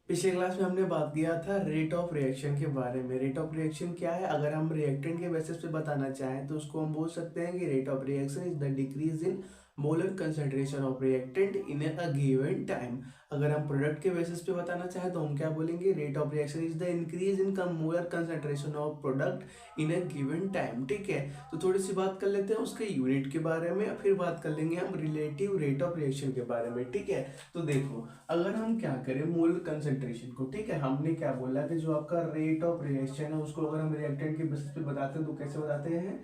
पिछले क्लास में हमने बात किया था रेट ऑफ रिएक्शन के बारे में। रेट ऑफ रिएक्शन क्या है? अगर हम रिएक्टेंट के बेसिस पे बताना चाहें तो उसको हम बोल सकते हैं कि rate of reaction is the decrease in molar concentration of reactant in a given time. अगर हम प्रोडक्ट के बेसिस पे बताना चाहें तो हम क्या बोलेंगे? Rate of reaction is the increase in molar concentration of product in a given time. ठीक है, तो थोड़ी सी बात कर लेते हैं उसके यूनिट के बारे में, फिर बात कर लेंगे हम रिलेटिव रेट ऑफ रिएक्शन के बारे में। ठीक है, तो देखो, अगर हम क्या करें मोलर कंसंट्रेशन को, ठीक है, हमने क्या बोला कि जो आपका रेट ऑफ रिएक्शन है उसको अगर हम रिएक्टेंट के बेसिस पे बताते हैं तो कैसे बताते हैं?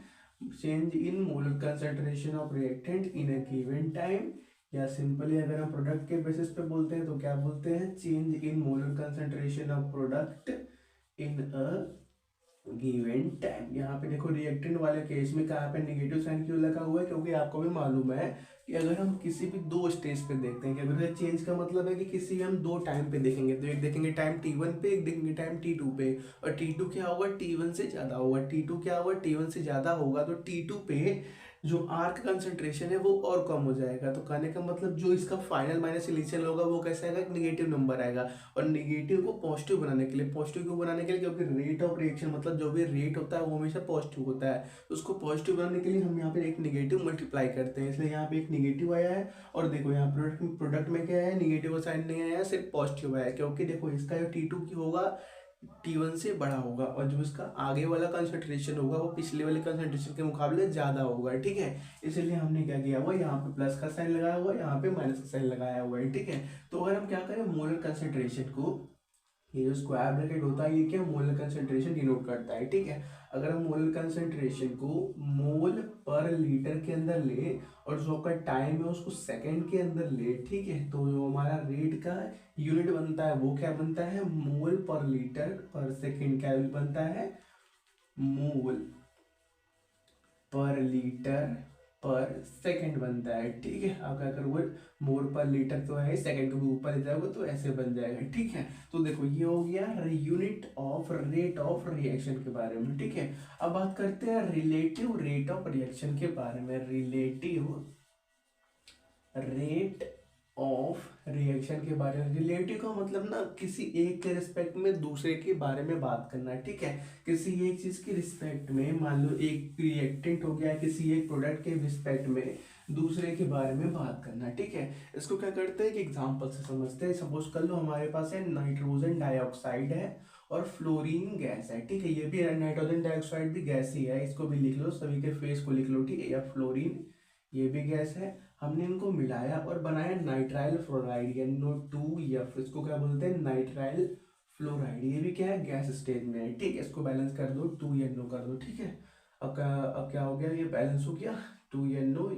Change in molar concentration of reactant in a given time, या सिंपली अगर हम प्रोडक्ट के बेसिस पे बोलते हैं तो क्या बोलते हैं? Change in molar concentration of product in a given time. यहाँ पे देखो रिएक्टेंट वाले केस में कहाँ पे नेगेटिव साइन क्यों लगा हुआ है? क्योंकि आपको भी मालूम है कि अगर हम किसी भी दो स्टेज पे देखते हैं कि अगर चेंज का मतलब है कि किसी भी हम दो टाइम पे देखेंगे, तो एक देखेंगे टाइम T1 पे, एक देखेंगे टाइम T2 पे। और T2 क्या होगा? T1 से ज्यादा होगा। T2 क्या होगा? T1 से ज्यादा होगा, तो T2 पे जो आर्क कंसंट्रेशन है वो और कम हो जाएगा। तो कहने का मतलब जो इसका फाइनल माइनस इनिशियल होगा वो कैसा आएगा? एक निगेटिव नंबर आएगा। और निगेटिव को पॉजिटिव बनाने के लिए, पॉजिटिव क्यों बनाने के लिए? क्योंकि रेट ऑफ रिएक्शन मतलब जो भी रेट होता है वो हमेशा पॉजिटिव होता है। तो उसको पॉजिटिव बनाने के लिए हम यहाँ पे एक निगेटिव मल्टीप्लाई करते हैं, इसलिए यहाँ पे एक निगेटिव आया है। और देखो यहाँ प्रोडक्ट में क्या है? निगेटिव साइन नहीं आया, सिर्फ पॉजिटिव आया है। क्योंकि देखो इसका जो T2 की होगा T1 से बड़ा होगा, और जो इसका आगे वाला कंसंट्रेशन होगा वो पिछले वाले कंसंट्रेशन के मुकाबले ज्यादा होगा। ठीक है, इसलिए हमने क्या किया हुआ, यहाँ पे प्लस का साइन लगाया हुआ है, यहाँ पे माइनस का साइन लगाया हुआ है। ठीक है, तो अगर हम क्या करें मोलर कंसंट्रेशन को, ये जो स्क्वायर ब्रैकेट होता है ये क्या? मोलर कंसंट्रेशन डिनोट करता है। ठीक है, अगर हम मोलर कंसंट्रेशन को मोल पर लीटर के अंदर ले और जो आपका टाइम है उसको सेकंड के अंदर ले, ठीक है, तो जो हमारा रेट का यूनिट बनता है वो क्या बनता है? मोल पर लीटर पर सेकंड। क्या बनता है? मोल पर लीटर पर सेकंड बनता है। ठीक है, आप क्या करोगे? मोल पर लीटर तो है, सेकंड को भी ऊपर ले जाओगे तो ऐसे बन जाएगा। ठीक है, तो देखो ये हो गया unit of rate of reaction के बारे में। ठीक है, अब बात करते हैं रिलेटिव रेट ऑफ रिएक्शन के बारे में। रिलेटिव रेट ऑफ रिएक्शन के बारे में। रिलेटिव का मतलब ना किसी एक के रिस्पेक्ट में दूसरे के बारे में बात करना। ठीक है, किसी एक चीज के रिस्पेक्ट में, मान लो एक रिएक्टेंट हो गया, किसी एक प्रोडक्ट के रिस्पेक्ट में दूसरे के बारे में बात करना। ठीक है, इसको क्या करते हैं कि एग्जांपल से समझते हैं। सपोज कर लो हमारे पास है नाइट्रोजन डाइऑक्साइड है और फ्लोरीन गैस है। ठीक है, ये भी नाइट्रोजन डाइऑक्साइड भी गैस ही है, इसको भी लिख लो, सभी के फेस को लिख लो। ठीक है, या फ्लोरीन ये भी गैस है। हमने इनको मिलाया और बनाया नाइट्राइल फ्लोराइड, यानी NO2F, इसको क्या बोलते हैं? Nitrile fluoride. ये भी क्या है? गैस स्टेज में है। ठीक है, इसको बैलेंस कर दो, 2NO कर दो। ठीक है, अब क्या हो गया? ये बैलेंस हो गया, 2NO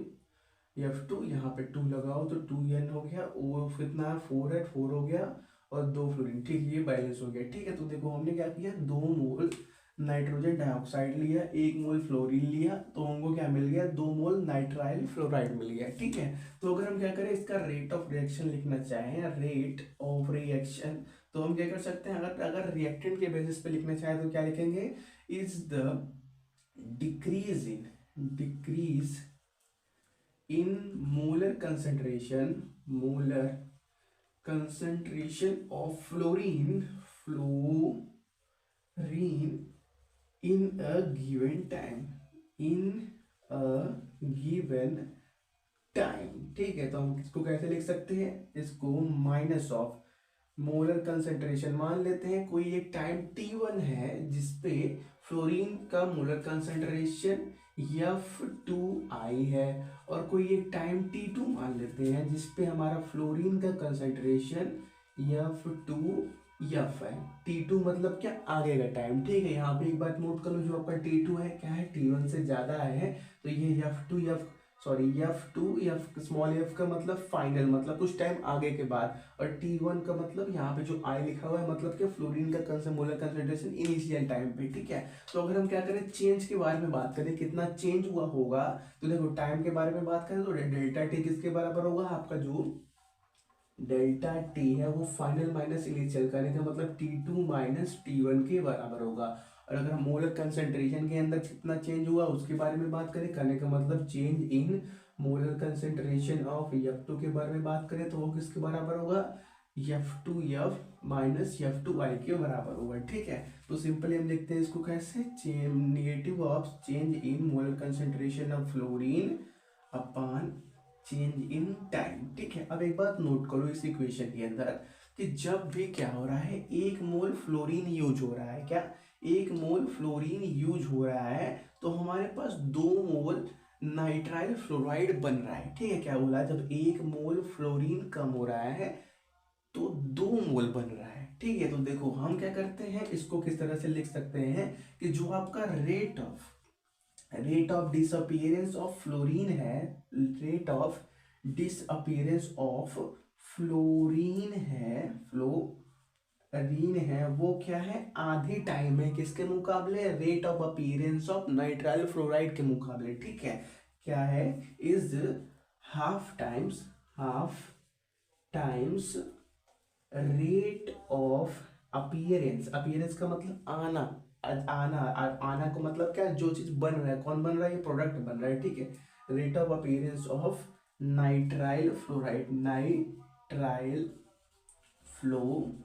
F2, यहाँ पे 2 लगाओ तो 2N हो गया। ओ कितना है? 4 है, 4 हो गया, और 2 फ्लोरीन। ठीक, ये बैलेंस हो गया। ठीक है, तो देखो हमने क्या किया, 2 मोल नाइट्रोजन डाइऑक्साइड लिया, 1 मोल फ्लोरीन लिया, तो हमको क्या मिल गया? 2 मोल नाइट्राइल फ्लोराइड मिल गया। ठीक है, तो अगर हम क्या करें, इसका रेट ऑफ रिएक्शन लिखना चाहें, रेट ऑफ रिएक्शन, तो हम क्या कर सकते हैं? अगर अगर रिएक्टेंट के बेसिस पे लिखना चाहें तो क्या लिखेंगे? Is the decrease in molar concentration of fluorine in a given time, in a given time. ठीक है, तो हम इसको कैसे लिख सकते हैं? इसको माइनस ऑफ मोलर कंसंट्रेशन मान लेते हैं। कोई एक टाइम T1 है जिसपे फ्लोरीन का मोलर कंसंट्रेशन F2I है, और कोई एक टाइम T2 मान लेते हैं जिसपे हमारा फ्लोरीन का कंसंट्रेशन F2F है। T2 मतलब क्या? आगे का टाइम। ठीक है, यहाँ पे एक बात नोट कर लो, जो आपका T2 है क्या है? T1 से ज्यादा है, तो ये F2 स्मॉल f का मतलब फाइनल, मतलब कुछ टाइम आगे के बाद। और T1 का मतलब यहाँ पे जो I लिखा हुआ है मतलब कि फ्लोरीन का मोलर कंसंट्रेशन इनिशियल टाइम पे। ठीक है, तो अगर हम क्या करें, चेंज के बारे में बात करें, कितना चेंज हुआ होगा, तो देखो टाइम के बारे में बात करें तो डेल्टा टी किसके बराबर होगा? आपका जो डेल्टा टी है वो फाइनल माइनस इनिशियल, करने का मतलब T2 माइनस T1 के बराबर होगा। और अगर हम मोलर कंसंट्रेशन के अंदर कितना चेंज हुआ उसके बारे में बात करें, करने का मतलब change in molar concentration of F2 के बारे में बात करें, तो वो किसके बराबर होगा? F2F माइनस F2I के बराबर होगा। ठीक है, तो सिंपली हम लिखते हैं इसको कैसे, negative of change in molar concentration of fluorine upon change in time. ठीक है, अब एक बात नोट करो इस इक्वेशन के अंदर कि जब भी क्या हो रहा है, एक मोल फ्लोरीन यूज हो रहा है, क्या एक मोल फ्लोरीन यूज हो रहा है, तो हमारे पास 2 मोल नाइट्राइल फ्लोराइड बन रहा है। ठीक है, क्या बोला, जब एक मोल फ्लोरीन कम हो रहा है तो 2 मोल बन रहा है। ठीक है, तो देखो हम क्या करते हैं, इसको किस तरह से लिख सकते हैं कि जो आपका rate of disappearance of fluorine है, rate of disappearance of fluorine है, वो क्या है, आधी टाइम है किसके मुकाबले, rate of appearance of nitryl fluoride के मुकाबले। ठीक है, क्या है, is half times rate of appearance. Appearance का मतलब आना, आना को मतलब क्या, जो चीज बन रहा है, कौन बन रहा है, ये प्रोडक्ट बन रहा है। ठीक है, rate of appearance of nitryl fluoride, nitrile fluoride.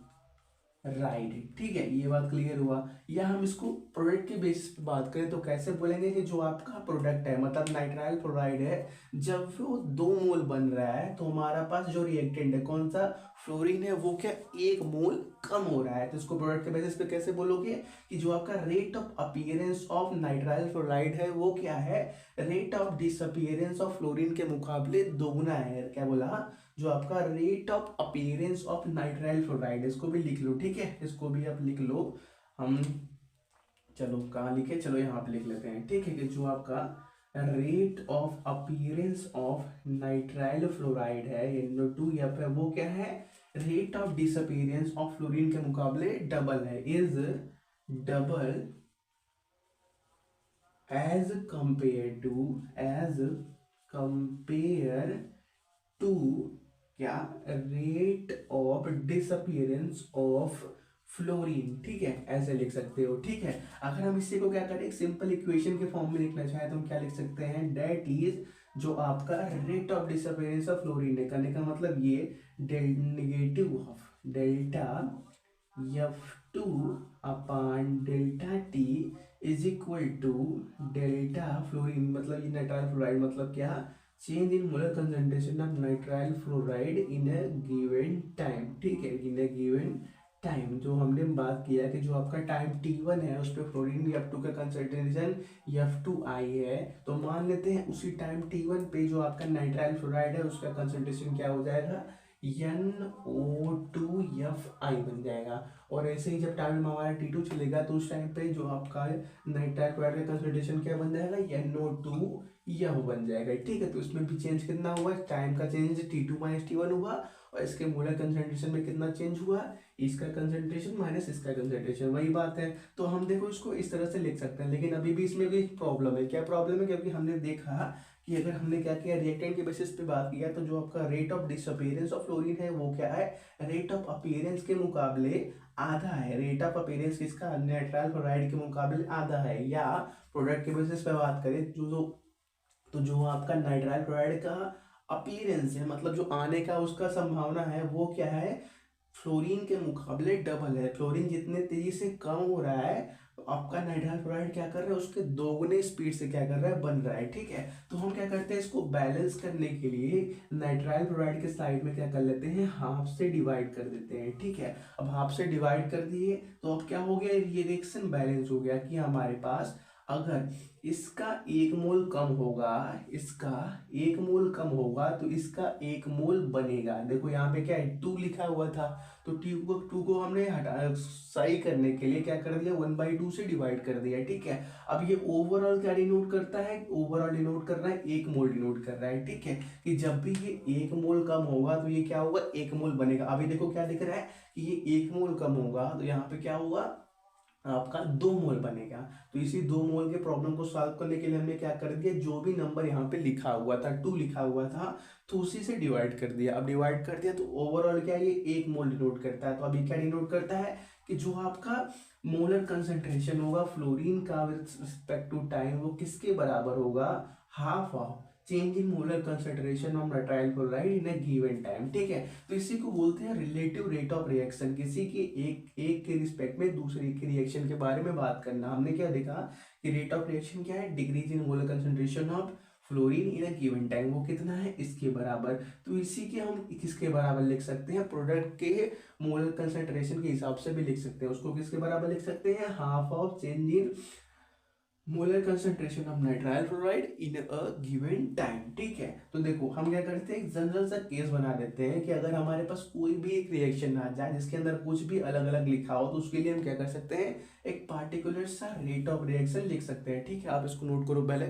ठीक है, ये बात क्लियर हुआ। या हम इसको प्रोडक्ट के बेसिस पे बात करें तो कैसे बोलेंगे कि जो आपका प्रोडक्ट है, मतलब नाइट्राइल फ्लोराइड है, जब वो 2 मोल बन रहा है तो हमारा पास जो रिएक्टेंट है कौन सा, फ्लोरीन है, वो क्या 1 मोल कम हो रहा है। तो इसको प्रोडक्ट के बेसिस पे कैसे बोलोगे कि जो आपका rate of appearance of nitryl fluoride है वो क्या है, rate of disappearance of fluorine के मुकाबले दोगुना है। क्या बोला, जो आपका rate of appearance of nitryl fluoride, इसको भी लिख लो। ठीक है, इसको भी आप लिख लो। हम चलो कहाँ लिखे, चलो यहाँ पे लिख लेते हैं। ठीक है, कि जो आपका rate of appearance of nitryl fluoride है, ये N2F है, वो क्या है, rate of disappearance of fluorine के मुकाबले डबल है, is double as compared to क्या, rate of disappearance of fluorine. ठीक है, ऐसे लिख सकते हो। ठीक है, अगर हम इसी को क्या करें, एक सिंपल इक्वेशन के फॉर्म में लिखना चाहे तो हम क्या लिख सकते हैं, डेट इज जो आपका rate of disappearance of fluorine है, करने का मतलब ये negative of delta F2 upon delta T is equal to delta fluorine, मतलब ये नाइट्राइल फ्लोराइड, मतलब क्या, change in molar concentration of nitryl fluoride in a given time. ठीक है, इन अ गिवन टाइम, जो हमने बात किया कि जो आपका टाइम t1 है उस पर फ्लोरीन F2 का कंसंट्रेशन F2I है, तो मान लेते हैं उसी टाइम t1 पे जो आपका नाइट्राइल फ्लोराइड है उसका कंसंट्रेशन क्या हो जाएगा, NO2FI बन जाएगा। और ऐसे ही जब टाइम हमारा T2 चलेगा तो उस टाइम पे जो आपका नाइट्राइल क्लोराइड का कंसंट्रेशन क्या बन जाएगा, NO2F बन जाएगा। ठीक है, तो इसमें भी चेंज कितना हुआ, टाइम का चेंज T2 माइनस T1 हुआ, और इसके मोलर कंसंट्रेशन में कितना चेंज हुआ, इसका कंसंट्रेशन माइनस इसका कंसंट्रेशन, वही बात है। तो हम देखो इसको इस तरह से लिख सकते हैं, लेकिन अभी भी इसमें भी प्रॉब्लम है। क्या प्रॉब्लम है, क्योंकि हमने देखा कि अगर हमने क्या किया, रिएक्टेंट के बेसिस पे बात किया, तो जो आपका rate of disappearance of fluorine है वो क्या है, रेट ऑफ अपीयरेंस के मुकाबले आधा है। रेट ऑफ अपीयरेंस किसका, नाइट्राइल फ्लोराइड के मुकाबले आधा है। या प्रोडक्ट के बेसिस पे बात करें जो आपका नाइट्राइल क्लोराइड का अपीयरेंस है, मतलब जो आने का उसका संभावना है, वो क्या है, फ्लोरीन के मुकाबले डबल है। फ्लोरीन जितने तेजी से कम हो रहा है, तो आपका नाइट्राइल क्लोराइड क्या कर रहा है, उसके दोगुने स्पीड से क्या कर रहा है, बन रहा है। ठीक है, तो हम क्या करते हैं, इसको बैलेंस करने के लिए नाइट्राइल क्लोराइड के साइड में क्या कर लेते हैं, हाफ से डिवाइड कर देते हैं। ठीक है, अब हाफ से डिवाइड कर दिए तो अब क्या हो गया, ये रिएक्शन बैलेंस हो गया कि हमारे पास अगर इसका 1 मोल कम होगा, इसका 1 मोल कम होगा तो इसका 1 मोल बनेगा। देखो यहाँ पे क्या है, 2 लिखा हुआ था, तो टू को हमने हटा सही करने के लिए क्या कर दिया, 1/2 से डिवाइड कर दिया। ठीक है, अब ये ओवरऑल क्या डिनोट करता है, ओवरऑल डिनोट कर रहा है 1 मोल डिनोट कर रहा है। ठीक है, कि जब भी ये 1 मोल कम होगा तो ये क्या होगा, 1 मोल बनेगा। अभी देखो क्या दिख रहा है कि ये 1 मोल कम होगा तो यहाँ पे क्या होगा, आपका 2 मोल बनेगा। तो इसी 2 मोल के प्रॉब्लम को सॉल्व करने के लिए हमने क्या कर दिया, जो भी नंबर यहाँ पे लिखा हुआ था, 2 लिखा हुआ था, तो उसी से डिवाइड कर दिया। अब डिवाइड कर दिया तो ओवरऑल क्या ये 1 मोल डिनोट करता है। तो अभी क्या डिनोट करता है कि जो आपका मोलर कंसंट्रेशन होगा फ्लोरीन का विद रिस्पेक्ट टू टाइम, वो किसके बराबर होगा, half of change in molar concentration of nitrile chloride in a given time. ठीक है, तो इसी को बोलते हैं रिलेटिव रेट ऑफ रिएक्शन, किसी की एक एक के रिस्पेक्ट में दूसरे के रिएक्शन के बारे में बात करना। हमने क्या देखा कि रेट ऑफ रिएक्शन क्या है, decrease in molar concentration of fluorine in a given time, वो कितना है, इसके बराबर। तो इसी के हम किसके बराबर लिख सकते हैं, प्रोडक्ट के मोलर कंसंट्रेशन के हिसाब से भी लिख सकते हैं। उसको किसके बराबर लिख सकते हैं, half of change in molar concentration of nitrile chloride in a given time. ठीक है, तो देखो हम क्या करते हैं, एक जनरल सा केस बना देते हैं कि अगर हमारे पास कोई भी एक रिएक्शन आ जाए जिसके अंदर कुछ भी अलग अलग लिखा हो, तो उसके लिए हम क्या कर सकते हैं, एक पार्टिकुलर सा रेट ऑफ रिएक्शन लिख सकते हैं। ठीक है, आप इसको नोट करो पहले।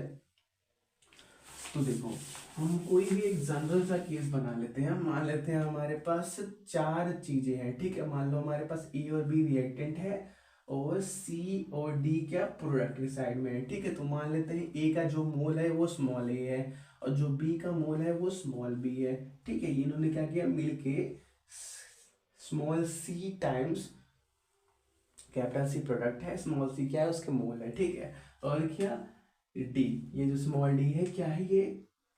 तो देखो हम कोई भी एक जनरल सा केस बना लेते हैं, मान लेते हैं हमारे पास चार चीजें हैं। ठीक है, मान लो हमारे पास ए और बी रिएक्टेंट है और सी और डी क्या प्रोडक्ट की साइड में है। ठीक है, तो मान लेते हैं ए का जो मोल है वो स्मॉल ए है और जो बी का मोल है वो स्मॉल बी है। ठीक है, इन्होंने क्या किया, मिलके small C times capital C product है, स्मॉल सी क्या है, उसके मोल है। ठीक है, और क्या, डी, ये जो स्मॉल डी है क्या है, ये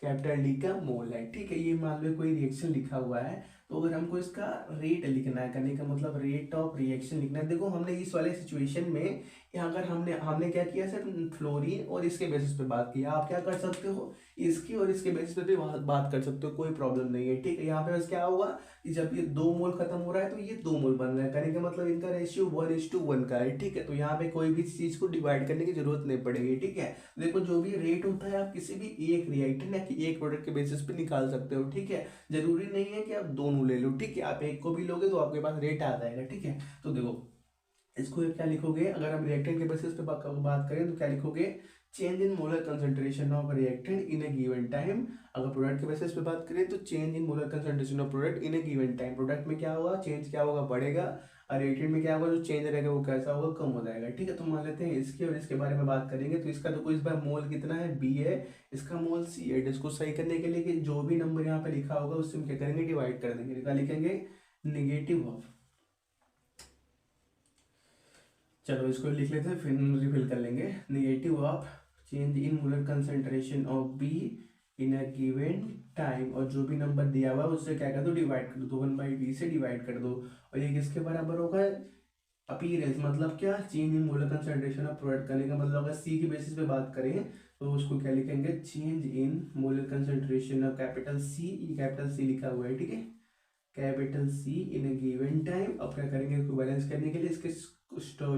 कैपिटल डी का मोल है। ठीक है, ये मान लो कोई रिएक्शन लिखा हुआ है, तो अगर हमको इसका रेट लिखना है, करने का मतलब रेट ऑफ रिएक्शन लिखना है। देखो हमने इस वाले सिचुएशन में यहाँ अगर हमने हमने क्या किया सर, फ्लोरीन और इसके बेसिस पे बात की। आप क्या कर सकते हो, इसकी और इसके बेसिस पे भी बात कर सकते हो, कोई प्रॉब्लम नहीं है। ठीक है, यहाँ पे बस क्या होगा कि जब ये 2 मोल खत्म हो रहा है तो ये 2 मोल बन रहा है, कहने का मतलब इनका रेशियो 1:1 का है। ठीक है, तो यहाँ पे कोई भी चीज को डिवाइड करने की जरूरत नहीं पड़ेगी। ठीक है, देखो जो भी रेट होता है आप किसी भी एक रिएक्टेंट या कि एक प्रोडक्ट के बेसिस पे निकाल सकते हो। ठीक है, जरूरी नहीं है कि आप दोनों ले लो। ठीक है, आप एक को भी लोगे तो आपके पास रेट आ जाएगा। ठीक है, तो देखो इसको क्या लिखोगे, अगर हम रिएक्टेंट के बेसिस पे बात करें तो क्या लिखोगे, change in molar concentration of reactant in a given time. अगर प्रोडक्ट के बेसिस पे बात करें तो change in molar concentration of product in a given time. Product में क्या होगा, चेंज क्या होगा, बढ़ेगा, और रिएक्टेंट में क्या होगा, जो चेंज रहेगा वो कैसा होगा, कम हो जाएगा। ठीक है, तो मान लेते हैं इसके और इसके बारे में बात करेंगे। तो इसका देखो इस बार मोल कितना है, बी है, इसका मोल सी है। इसको सही करने के लिए कि जो भी नंबर यहाँ पे लिखा होगा उससे हम क्या करेंगे, डिवाइड कर देंगे। क्या लिखेंगे, निगेटिव ऑफ, चलो इसको लिख लेते हैं फिर रिफिल कर लेंगे, negative of change in molar concentration of be in a given time, और जो भी नंबर दिया हुआ है उससे क्या कर दो, डिवाइड कर दो, तो 1/b से डिवाइड कर दो। और ये किसके बराबर होगा, अपीयरेंस, मतलब क्या, change in molar concentration of product, करने का मतलब अगर सी के बेसिस पे बात करें तो उसको क्या लिखेंगे, change in molar concentration of capital C, ये कैपिटल सी लिखा हुआ है। ठीक है, capital C in a given time. अब क्या करेंगे, इसको बैलेंस करने के लिए इसके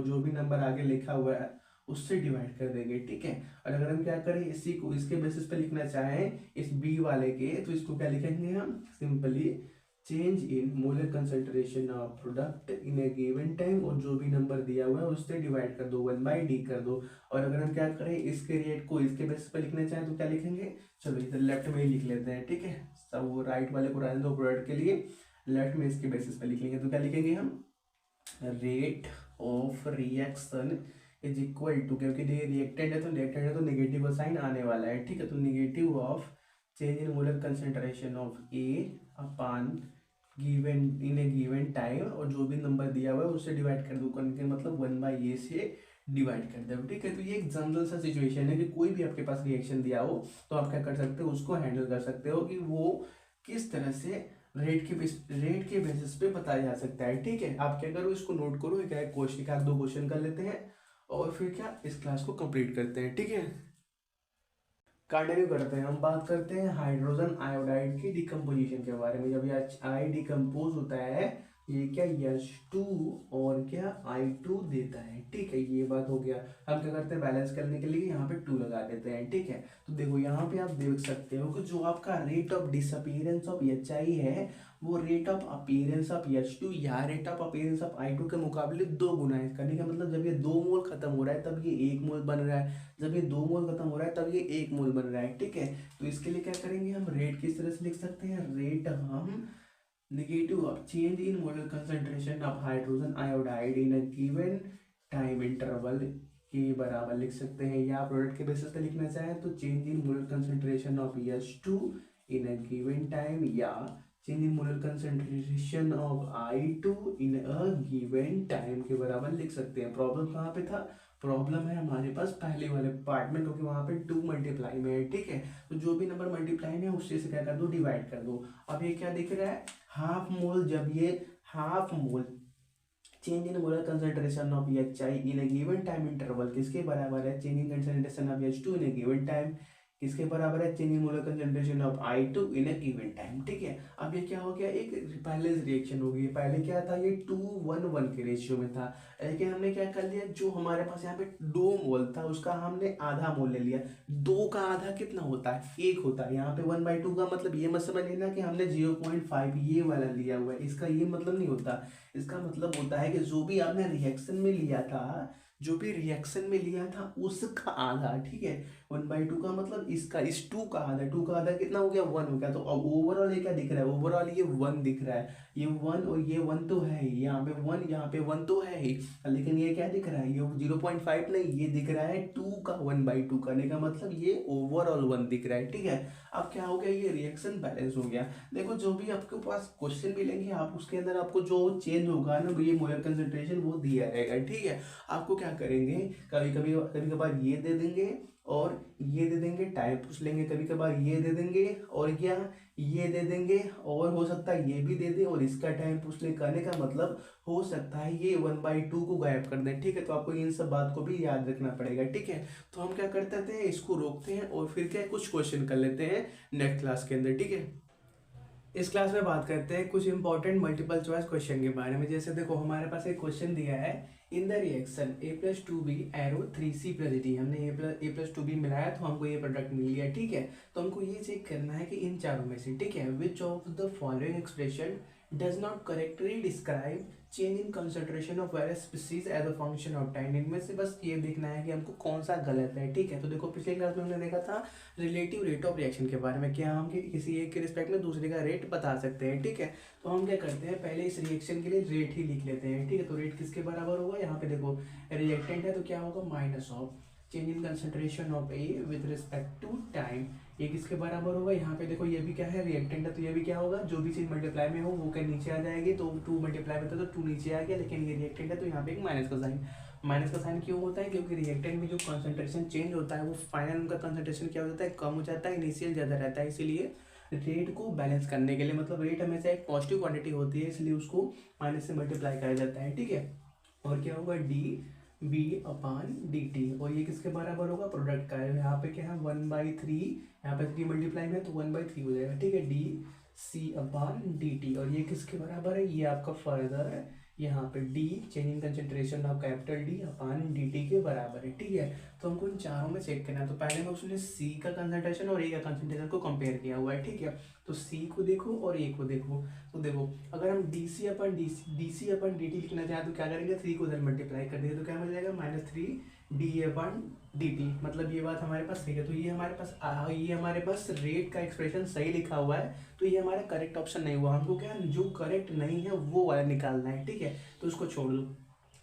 जो भी नंबर आगे लिखा हुआ है उससे डिवाइड कर देंगे। ठीक है, और अगर हम क्या करें, इसी को इसके बेसिस पे लिखना चाहें इस बी वाले के, तो इसको क्या लिखेंगे हम, simply change in molar concentration of product in a given time, और जो भी नंबर दिया हुआ है उससे डिवाइड कर दो, 1/d कर दो। और अगर हम क्या करें, इसके रेट को इसके बेसिस पे लिखना चाहें तो क्या लिखेंगे, चलो इधर लेफ्ट में ही लिख लेते हैं। ठीक है, सब वो राइट वाले को रहने दो प्रोडक्ट के लिए, लेफ्ट में इसके बेसिस पे लिख लेंगे। तो क्या लिखेंगे हम, rate of reaction is equal to, क्योंकि ये रिएक्टेंट है तो नेगेटिव साइन आने वाला है। ठीक है, तो negative of change in molar concentration of A upon given in a given time, और जो भी नंबर दिया हुआ है उससे डिवाइड कर दो, करने का मतलब 1/a से डिवाइड कर दो। ठीक है, तो ये एक जनरल सा सिचुएशन है कि कोई भी आपके पास रिएक्शन दिया हो तो आप क्या कर सकते हो, उसको हैंडल कर सकते हो कि वो किस तरह से रेट के बेसिस पे बताया जा सकता है। ठीक है, आप क्या करो, इसको नोट करो, एक एक क्वेश्चन का 2 क्वेश्चन कर लेते हैं और फिर क्या इस क्लास को कंप्लीट करते हैं। ठीक है, कंटिन्यू करते हैं, हम बात करते हैं हाइड्रोजन आयोडाइड की डिकम्पोजिशन के बारे में। जब ये आई डिकम्पोज होता है, ये क्या H2 और क्या I2 देता है। ठीक है, ये बात हो गया। हम क्या करते हैं, बैलेंस करने के लिए यहाँ पे 2 लगा देते हैं। ठीक है, तो देखो यहाँ पे आप देख सकते हो कि जो आपका rate of disappearance of HI है वो rate of appearance of H2 या rate of appearance of I2 के मुकाबले 2 गुना है। करने का मतलब जब ये 2 मोल खत्म हो रहा है तब ये 1 मोल बन रहा है, जब ये 2 मोल खत्म हो रहा है तब ये 1 मोल बन रहा है। ठीक है, तो इसके लिए क्या करेंगे, हम रेट किस तरह से लिख सकते हैं, रेट हम negative of change in molar concentration of hydrogen iodide in a given time interval के बराबर लिख सकते हैं, या प्रोडक्ट के बेसिस पे लिखना चाहें तो change in molar concentration of H2 in a given time, या change in molar concentration of I2 in a given time के बराबर लिख सकते हैं। प्रॉब्लम कहाँ पे था, प्रॉब्लम है हमारे पास पहले वाले पार्ट में, क्योंकि वहां पे 2 मल्टीप्लाई में है, ठीक है। तो जो भी नंबर मल्टीप्लाई में है उससे से क्या कर दो, डिवाइड कर दो। अब ये क्या दिख रहा है, हाफ मोल, जब ये half mole change in molar concentration of HI in a given time interval किसके बराबर है, change in concentration of H2 in a given time किसके बराबर है, change in molar concentration of I2 in a given time, ठीक है। अब ये क्या हो गया, एक पैरेलल रिएक्शन हो गई। पहले क्या था, ये 2:1:1 के रेशियो में था, लेकिन हमने क्या कर लिया, जो हमारे पास यहाँ पे 2 मोल था उसका हमने आधा मोल ले लिया। 2 का आधा कितना होता है, 1 होता है। यहाँ पे 1/2 का मतलब ये मत समझ लेना कि हमने 0.5 ये वाला लिया हुआ है, इसका ये मतलब नहीं होता। इसका मतलब होता है कि जो भी आपने रिएक्शन में लिया था, जो भी रिएक्शन में लिया था उसका आधा, ठीक है। 1/2 का मतलब इसका, इस 2 का आधा, 2 का आधा कितना हो गया, 1 हो गया। तो अब ओवरऑल ये क्या दिख रहा है, ओवरऑल ये 1 दिख रहा है। ये 1 और ये 1 तो है ही, यहाँ पे 1, यहाँ पे 1 तो है ही, लेकिन ये क्या दिख रहा है, ये 0.5 नहीं, ये दिख रहा है 2 का 1/2 करने का मतलब ये ओवरऑल 1 दिख रहा है, ठीक है। अब क्या हो गया, ये रिएक्शन बैलेंस हो गया। देखो जो भी आपके पास क्वेश्चन मिलेंगे, आप उसके अंदर आपको जो चेंज होगा ना, ये मोलर कंसंट्रेशन वो दिया रहेगा, ठीक है। आपको क्या करेंगे, कभी कभी कभी कभार ये दे देंगे और ये दे देंगे, टाइम पूछ लेंगे, कभी कभार ये दे देंगे और क्या ये दे देंगे, और हो सकता है ये भी दे दे और इसका टाइम पूछ ले। कहने का मतलब हो सकता है ये 1/2 को गायब कर दें, ठीक है। तो आपको इन सब बात को भी याद रखना पड़ेगा, ठीक है। तो हम क्या करते थे, इसको रोकते हैं और फिर क्या कुछ क्वेश्चन कर लेते हैं नेक्स्ट क्लास के अंदर, ठीक है। इस क्लास में बात करते हैं कुछ इंपॉर्टेंट मल्टीपल चॉइस क्वेश्चन के बारे में। जैसे देखो हमारे पास एक क्वेश्चन दिया है, in the reaction A+2B arrow 3C+D, हमने A+2B मिलाया तो हमको ये प्रोडक्ट मिल गया, ठीक है। तो हमको ये चेक करना है कि इन चारों में से, ठीक है, which of the following expression does not correctly describe change in concentration of various species as a function of time. इनमें से बस ये देखना है कि हमको कौन सा गलत है, ठीक है। तो देखो पिछले क्लास में हमने देखा था रिलेटिव रेट ऑफ रिएक्शन के बारे में, क्या हम किसी एक के रिस्पेक्ट में दूसरे का रेट बता सकते हैं, ठीक है। तो हम क्या करते हैं, पहले इस रिएक्शन के लिए रेट ही लिख लेते हैं, ठीक है। तो रेट किसके बराबर होगा, यहाँ पे देखो रिएक्टेंट है तो क्या होगा, minus of change in concentration of A with respect to time, ये किसके बराबर होगा, यहाँ पे देखो ये भी क्या है, रिएक्टेंट है, तो ये भी क्या होगा, जो भी चीज मल्टीप्लाई में हो वो क्या नीचे आ जाएगी। तो 2 मल्टीप्लाई में था तो 2 नीचे आ गया, लेकिन ये रिएक्टेंट है तो यहाँ पे एक माइनस का साइन। माइनस का साइन क्यों होता है, क्योंकि रिएक्टेंट में जो कंसंट्रेशन चेंज होता है वो फाइनल उनका कंसंट्रेशन क्या हो जाता है, कम हो जाता है, इनिशियल ज़्यादा रहता है। इसीलिए रेट को बैलेंस करने के लिए, मतलब रेट हमेशा एक पॉजिटिव क्वांटिटी होती है, इसलिए उसको माइनस से मल्टीप्लाई करा जाता है, ठीक है। और क्या होगा, dB/dt, और ये किसके बराबर होगा, प्रोडक्ट का है। यहाँ पे क्या है 1/3, यहाँ पे 3 मल्टीप्लाई में तो 1/3 हो जाएगा, ठीक है, dC/dt। और ये किसके बराबर है, ये आपका फर्दर है, यहाँ पे D change in concentration of capital D/dt के बराबर है, ठीक है। तो हमको इन चारों में चेक करना है। तो पहले में उसने C का कंसंट्रेशन और A का कंसंट्रेशन को कंपेयर किया हुआ है, ठीक है। तो C को देखो और A को देखो, तो देखो अगर हम dC/dt लिखना चाहें तो क्या करेंगे, 3 को उधर मल्टीप्लाई कर देंगे तो क्या मिल जाएगा, -3dA/dt, मतलब ये बात हमारे पास सही है। तो ये हमारे पास रेट का एक्सप्रेशन सही लिखा हुआ है, तो ये हमारा करेक्ट ऑप्शन नहीं हुआ। हमको क्या जो करेक्ट नहीं है वो वाला निकालना है, ठीक है। तो उसको छोड़ दो,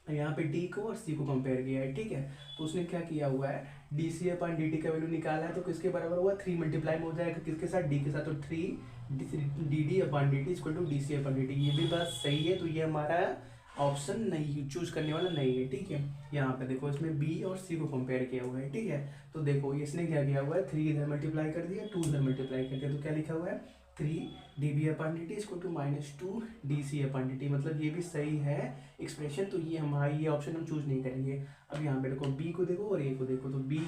यहाँ पे D को और C को कंपेयर किया है, ठीक है। तो उसने क्या किया हुआ है, dC/dt का वैल्यू निकाला है, तो किसके बराबर हुआ, 3 मल्टीप्लाई में हो जाएगा किसके साथ, D के साथ, तो 3 dd/dt dC/dt, ये भी बात सही है। तो ये हमारा ऑप्शन नहीं चूज करने वाला नहीं है, ठीक है। यहाँ पे देखो इसमें B और C को कंपेयर किया हुआ है, ठीक है। तो देखो इसने क्या किया हुआ है, 3 इधर मल्टीप्लाई कर दिया, 2 इधर मल्टीप्लाई कर दिया, तो क्या लिखा हुआ है, 3 dB/dt -2 dC/dt, मतलब ये भी सही है एक्सप्रेशन। तो ये हमारा ये ऑप्शन हम चूज नहीं करेंगे। अब यहाँ पे देखो B को देखो और A को देखो, तो B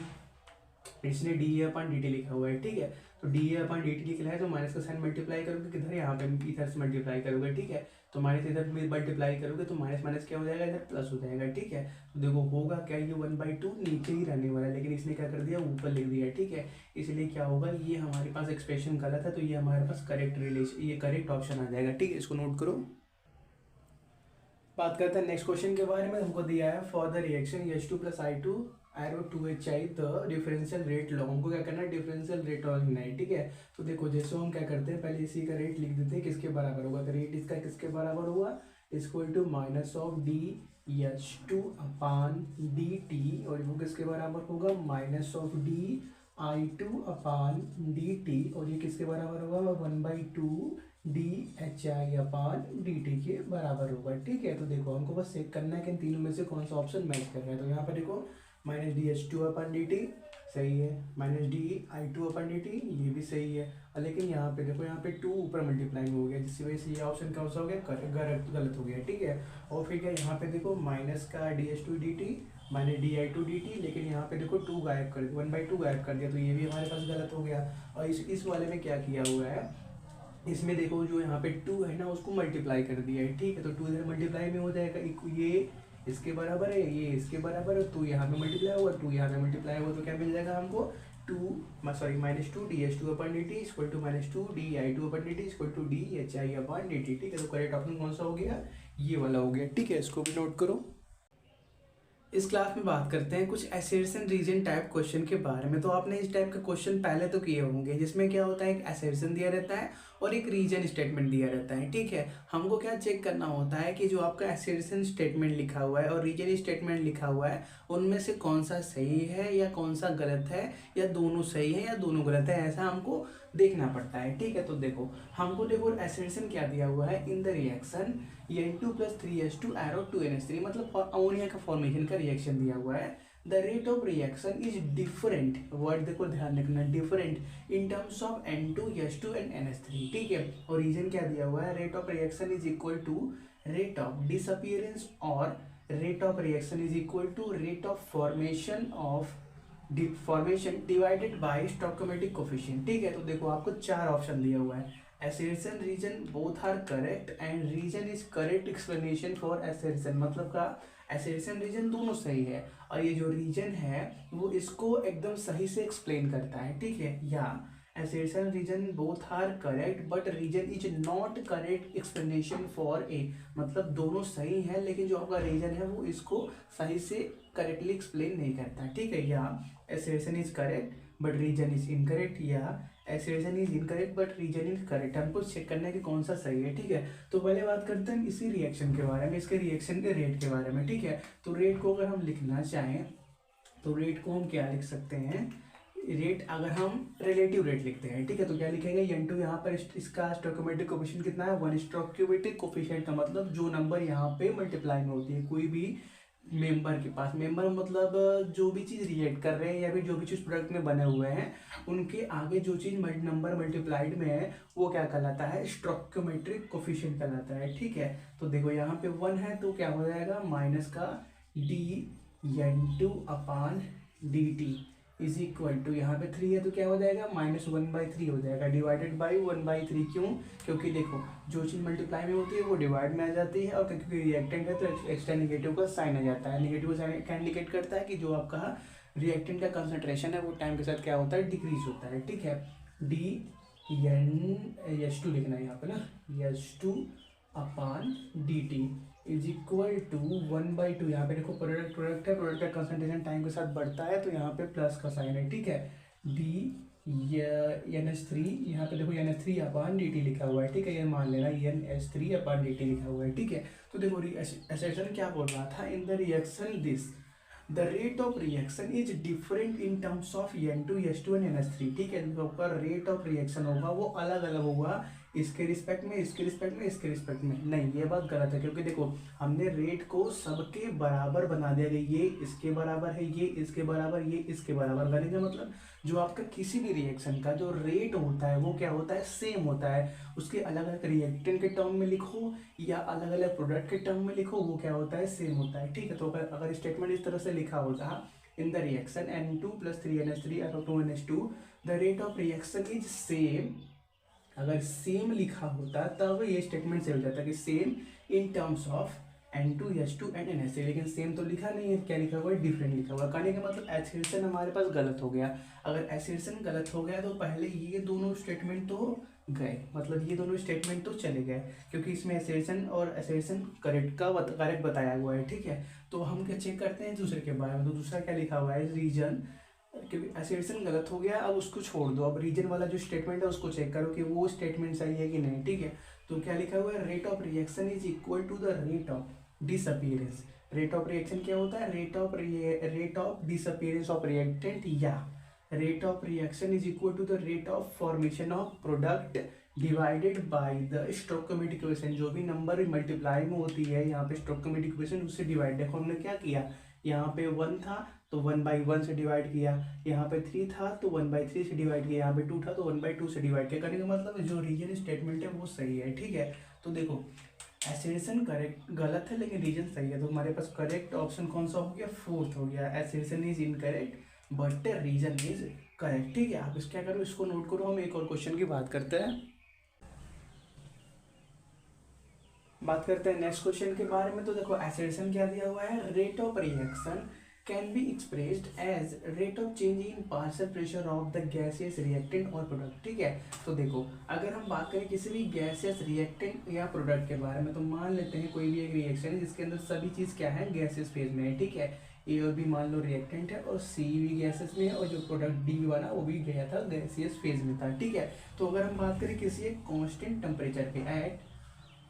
इसने dA/dt लिखा हुआ है, ठीक है। तो dA/dt लिखा है तो माइनस का साइन मल्टीप्लाई करोगे किधर, यहाँ पे इधर से मल्टीप्लाई करोगे, ठीक है। तो माइनस इधर में मल्टीप्लाई करोगे तो माइनस माइनस क्या हो जाएगा, इधर प्लस हो जाएगा, ठीक है। तो देखो होगा क्या, ये 1/2 नीचे ही रहने वाला है, लेकिन इसने क्या कर दिया, ऊपर लिख दिया, ठीक है। इसलिए क्या होगा, ये हमारे पास एक्सप्रेशन गलत है, तो ये हमारे पास करेक्ट रिलेशन, ये करेक्ट ऑप्शन आ जाएगा, ठीक है। इसको नोट करो। बात करते हैं नेक्स्ट क्वेश्चन के बारे में। हमको दिया है for the reaction H2+I2 arrow 2HI the differential rate law, हमको क्या करना है, डिफरेंशियल रेट लॉ लिखना है, ठीक है। तो देखो जैसे हम क्या करते हैं, पहले इसी का रेट लिख देते हैं, किसके बराबर होगा, तो रेट इसका किसके बराबर हुआ, इक्वल टू -(DH2/dt), और वो किसके बराबर होगा, -(DI2/dt), और ये किसके बराबर होगा, 1/2 DHI/dt के बराबर होगा। ठीक है, तो देखो हमको बस चेक करना है कि इन तीनों में से कौन सा ऑप्शन मैच कर रहा है। तो यहाँ पर देखो -DH2/dt सही है, -DI2/dt ये भी सही है, और लेकिन यहाँ पे देखो, यहाँ पे 2 ऊपर मल्टीप्लाई हो गया, जिसकी वजह से ये ऑप्शन कौन सा हो गया, गलत हो गया। ठीक है, और फिर क्या यहाँ पे देखो माइनस का DH2/dt -DI2/dt, लेकिन यहाँ पे देखो 2 गायब कर दिया, 1/2 गायब कर दिया, तो ये भी हमारे पास गलत हो गया। और इस वाले में क्या किया हुआ है, इसमें देखो जो यहाँ पे 2 है ना, उसको मल्टीप्लाई कर दिया है। ठीक है, तो 2 इधर मल्टीप्लाई में हो जाएगा, ये इसके बराबर है, ये इसके बराबर है, तो यहाँ पे मल्टीप्लाई हुआ, 2 यहाँ पे मल्टीप्लाई हुआ, तो क्या मिल जाएगा हमको, -2 DH2/dt equal to -2 DI2/dt equal to DHI/dt। ठीक है, तो करेक्ट ऑप्शन कौन सा हो गया, ये वाला हो गया। ठीक है, इसको भी नोट करो। इस क्लास में बात करते हैं कुछ एसेर्शन रीजन टाइप क्वेश्चन के बारे में। तो आपने इस टाइप के क्वेश्चन पहले तो किए होंगे, जिसमें क्या होता है, एक एसेर्शन दिया रहता है और एक रीजन स्टेटमेंट दिया रहता है। ठीक है, हमको क्या चेक करना होता है कि जो आपका एसेर्शन स्टेटमेंट लिखा हुआ है और रीजन स्टेटमेंट लिखा हुआ है, उनमें से कौन सा सही है या कौन सा गलत है, या दोनों सही है या दोनों गलत है, ऐसा हमको देखना पड़ता है। ठीक है, तो देखो हमको देखो एसेर्शन क्या दिया हुआ है, in the reaction N2+3H2 arrow 2NH3, मतलब अमोनिया का फॉर्मेशन का रिएक्शन दिया हुआ है। The rate of reaction is different, word देखो ध्यान रखना, different in terms of N2H2 and NH3। ठीक है, और रीजन क्या दिया हुआ है, rate of reaction is equal to rate of disappearance और rate of reaction is equal to rate of formation divided by stoichiometric coefficient. ठीक है, तो देखो आपको 4 ऑप्शन दिया हुआ है, assertion reason both are correct and reason is correct explanation for assertion, मतलब का assertion रीजन दोनों सही है, और ये जो रीजन है वो इसको एकदम सही से एक्सप्लेन करता है। ठीक है, या assertion reason both are correct but reason is not correct explanation for A, मतलब दोनों सही है लेकिन जो आपका रीजन है वो इसको सही से करेक्टली एक्सप्लेन नहीं करता। ठीक है, या assertion is correct but reason is incorrect, या assertion is incorrect but reason is correct. हमको चेक करना है कि कौन सा सही है। ठीक है, तो पहले बात करते हैं इसी रिएक्शन के बारे में, इसके रिएक्शन के रेट के बारे में। ठीक है, तो रेट को अगर हम लिखना चाहें तो रेट को हम क्या लिख सकते हैं, रेट अगर हम रिलेटिव रेट लिखते हैं। ठीक है, तो क्या लिखेंगे, N2 यहाँ पर इसका स्टोइकोमेट्रिक कोफिशिएंट कितना है, 1 स्टोइकोमेट्रिक कोफिशिएंट का मतलब जो नंबर यहाँ पे मल्टीप्लाई में होती है कोई भी मेंबर के पास, मेंबर मतलब जो भी चीज़ रिएक्ट कर रहे हैं या फिर जो भी चीज़ प्रोडक्ट में बने हुए हैं, उनके आगे जो चीज़ नंबर मल्टीप्लाइड में है वो क्या कहलाता है, स्टोइकोमेट्रिक कोफिशिएंट कहलाता है। ठीक है, तो देखो यहाँ पे 1 है तो क्या हो जाएगा, माइनस का dN2/dt इज इक्वल टू, यहाँ पे 3 है तो क्या हो जाएगा, -1/3 हो जाएगा, डिवाइडेड बाई 1/3। क्यों, क्योंकि देखो जो चीज़ मल्टीप्लाई में होती है वो डिवाइड में आ जाती है, और क्योंकि रिएक्टेंट है तो एक्स्ट्रा निगेटिव का साइन आ जाता है। निगेटिव साइन क्या इंडिकेट करता है कि जो आपका रिएक्टेंट का कंसंट्रेशन है वो टाइम के साथ क्या होता है, डिक्रीज होता है। ठीक है, DN/H2 लिखना है यहाँ पे ना, H2/dt इज इक्वल टू 1/2। यहाँ पे देखो प्रोडक्ट है, प्रोडक्ट का कंसंट्रेशन टाइम के साथ बढ़ता है तो यहाँ पे प्लस का साइन है। ठीक है, NH3, यहाँ पे देखो NH3/dt लिखा हुआ है। ठीक है, ये मान लेना NH3/dt लिखा हुआ है। ठीक है, तो देखो एसेर्शन क्या बोल रहा था, in the reaction this the rate of reaction is different in terms of N2H2 and NH3। ठीक है, जो आपका रेट ऑफ रिएक्शन होगा वो अलग अलग होगा, इसके रिस्पेक्ट में, इसके रिस्पेक्ट में, इसके रिस्पेक्ट में नहीं, ये बात गलत है, क्योंकि देखो हमने रेट को सबके बराबर बना दिया, ये इसके बराबर है, ये इसके बराबर, ये इसके बराबर। कहने का मतलब जो आपका किसी भी रिएक्शन का जो रेट होता है वो क्या होता है, सेम होता है। उसके अलग अलग रिएक्टेंट के टर्म में लिखो या अलग अलग प्रोडक्ट के टर्म में लिखो, वो क्या होता है, सेम होता है। ठीक है, तो अगर स्टेटमेंट इस तरह से लिखा होता, in the reaction N2+3NH3 2NH2 the rate of reaction is same, अगर सेम लिखा होता तब ये स्टेटमेंट से हो जाता कि same in terms of N2H2 and NH3, लेकिन सेम तो लिखा नहीं है, क्या लिखा हुआ है, डिफरेंट लिखा हुआ है। कहने का मतलब एसेर्शन हमारे पास गलत हो गया। अगर एसेर्शन गलत हो गया तो पहले ये दोनों स्टेटमेंट तो गए, मतलब ये दोनों स्टेटमेंट तो चले गए, क्योंकि इसमें एसेर्शन और एसेर्शन करेक्ट बताया हुआ है। ठीक है, तो हम क्या चेक करते हैं दूसरे के बारे में, तो दूसरा क्या लिखा हुआ है, रीजन, क्योंकि एसेर्शन गलत हो गया, अब उसको छोड़ दो, अब रीजन वाला जो स्टेटमेंट है उसको चेक करो कि वो स्टेटमेंट सही है कि नहीं। ठीक है, तो क्या लिखा हुआ है, rate of reaction is equal to the rate of disappearance. Rate of reaction क्या होता है, rate of disappearance of reactant, या rate of reaction is equal to the rate of formation of product divided by the stoichiometric equation, जो भी number multiply में होती है यहाँ पे स्टोइकोमेट्रिक इक्वेशन, उससे डिवाइड। देखो हमने क्या किया, यहाँ पे 1 था तो 1/1 से डिवाइड किया, यहाँ पे 3 था तो 1/3 से डिवाइड किया, यहाँ पे 2 था तो 1/2 से डिवाइड किया। करने का मतलब जो रीजन स्टेटमेंट है वो सही है, ठीक है। तो देखो एसेशन करेक्ट गलत है लेकिन रीजन सही है, तो हमारे पास करेक्ट ऑप्शन कौन सा हो गया, फोर्थ हो गया। Assertion is incorrect but reason is correct, ठीक है। आप इस क्या करो, इसको नोट करो। हम एक और क्वेश्चन की बात करते हैं नेक्स्ट क्वेश्चन के बारे में। तो देखो एसेशन क्या दिया हुआ है, rate of reaction can be expressed as rate of change in partial pressure of the gaseous reactant और प्रोडक्ट, ठीक है। तो देखो अगर हम बात करें किसी भी गैसियस रिएक्टेंट या प्रोडक्ट के बारे में, तो मान लेते हैं कोई भी एक रिएक्शन है जिसके अंदर सभी चीज़ क्या है, गैसियस फेज में है, ठीक है। ए और बी मान लो रिएक्टेंट है और सी भी गैसेस में है और जो प्रोडक्ट डी भी बना वो भी गया था गैसियस फेज में था, ठीक है। तो अगर हम बात करें किसी एक कांस्टेंट टेम्परेचर पे, एट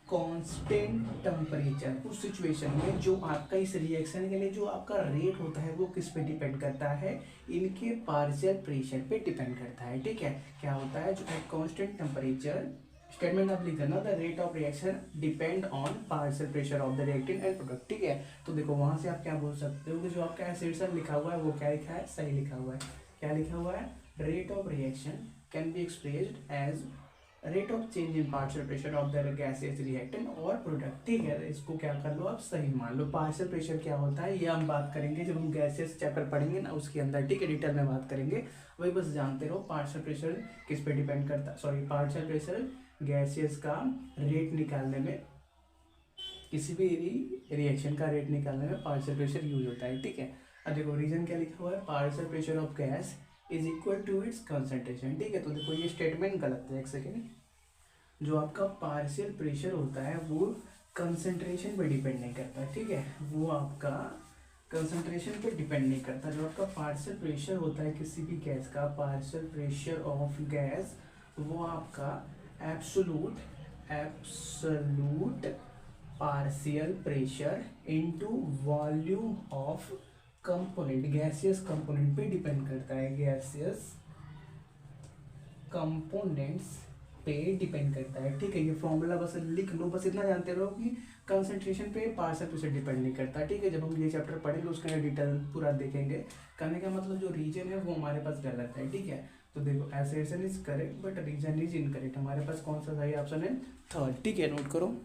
कांस्टेंट टेम्परेचर, उस सिचुएशन में जो आपका इस रिएक्शन के लिए जो आपका रेट होता है वो किस पे डिपेंड करता है, इनके पार्शियल प्रेशर पे डिपेंड करता है, ठीक है। क्या होता है, जो एट कांस्टेंट टेम्परेचर, स्टेटमेंट आप लिख देना, the rate of reaction depend on partial pressure of the reactant and product, ठीक है। तो देखो वहां से आप क्या बोल सकते हो कि जो आपका एसेशन लिखा हुआ है वो क्या लिखा है, सही लिखा हुआ है। क्या लिखा हुआ है, rate of reaction can be expressed as rate of change in partial pressure of the gaseous reactant और प्रोडक्ट, ठीक है। इसको क्या कर लो आप, सही मान लो। पार्शियल प्रेशर क्या होता है ये हम बात करेंगे जब हम गैसियस चैप्टर पढ़ेंगे ना उसके अंदर, ठीक है, डिटेल में बात करेंगे। वही बस जानते रहो पार्शियल प्रेशर किस पे डिपेंड करता है, सॉरी पार्शियल प्रेशर गैसियस का रेट निकालने में, किसी भी रिएक्शन का रेट निकालने में पार्शियल प्रेशर यूज होता है, ठीक है। अब देखो रीजन क्या लिखा हुआ है, partial pressure of gas is equal to its concentration, ठीक है। तो देखो ये स्टेटमेंट गलत है, एक सेकेंड। जो आपका पार्शियल प्रेशर होता है वो कंसंट्रेशन पे डिपेंड नहीं करता, ठीक है, वो आपका कंसंट्रेशन पे डिपेंड नहीं करता। जो आपका पार्शियल प्रेशर होता है किसी भी गैस का, पार्शियल प्रेशर ऑफ गैस, वो आपका absolute partial pressure into volume of component, gaseous component पे डिपेंड करता है, गैसियस कंपोनेंट्स पे डिपेंड करता है, ठीक है। ये फॉर्मूला बस लिख लो, बस इतना जानते रहो कि कंसंट्रेशन पे पार्शियल प्रेशर डिपेंड नहीं करता, ठीक है। जब हम ये चैप्टर पढ़ेंगे उसके अंदर डिटेल पूरा देखेंगे। कहने का मतलब जो रीजन है वो हमारे पास गलत है, ठीक है। तो देखो assertion is correct but reason is incorrect, हमारे पास कौन सा सही ऑप्शन है, थर्ड, ठीक है। नोट करो,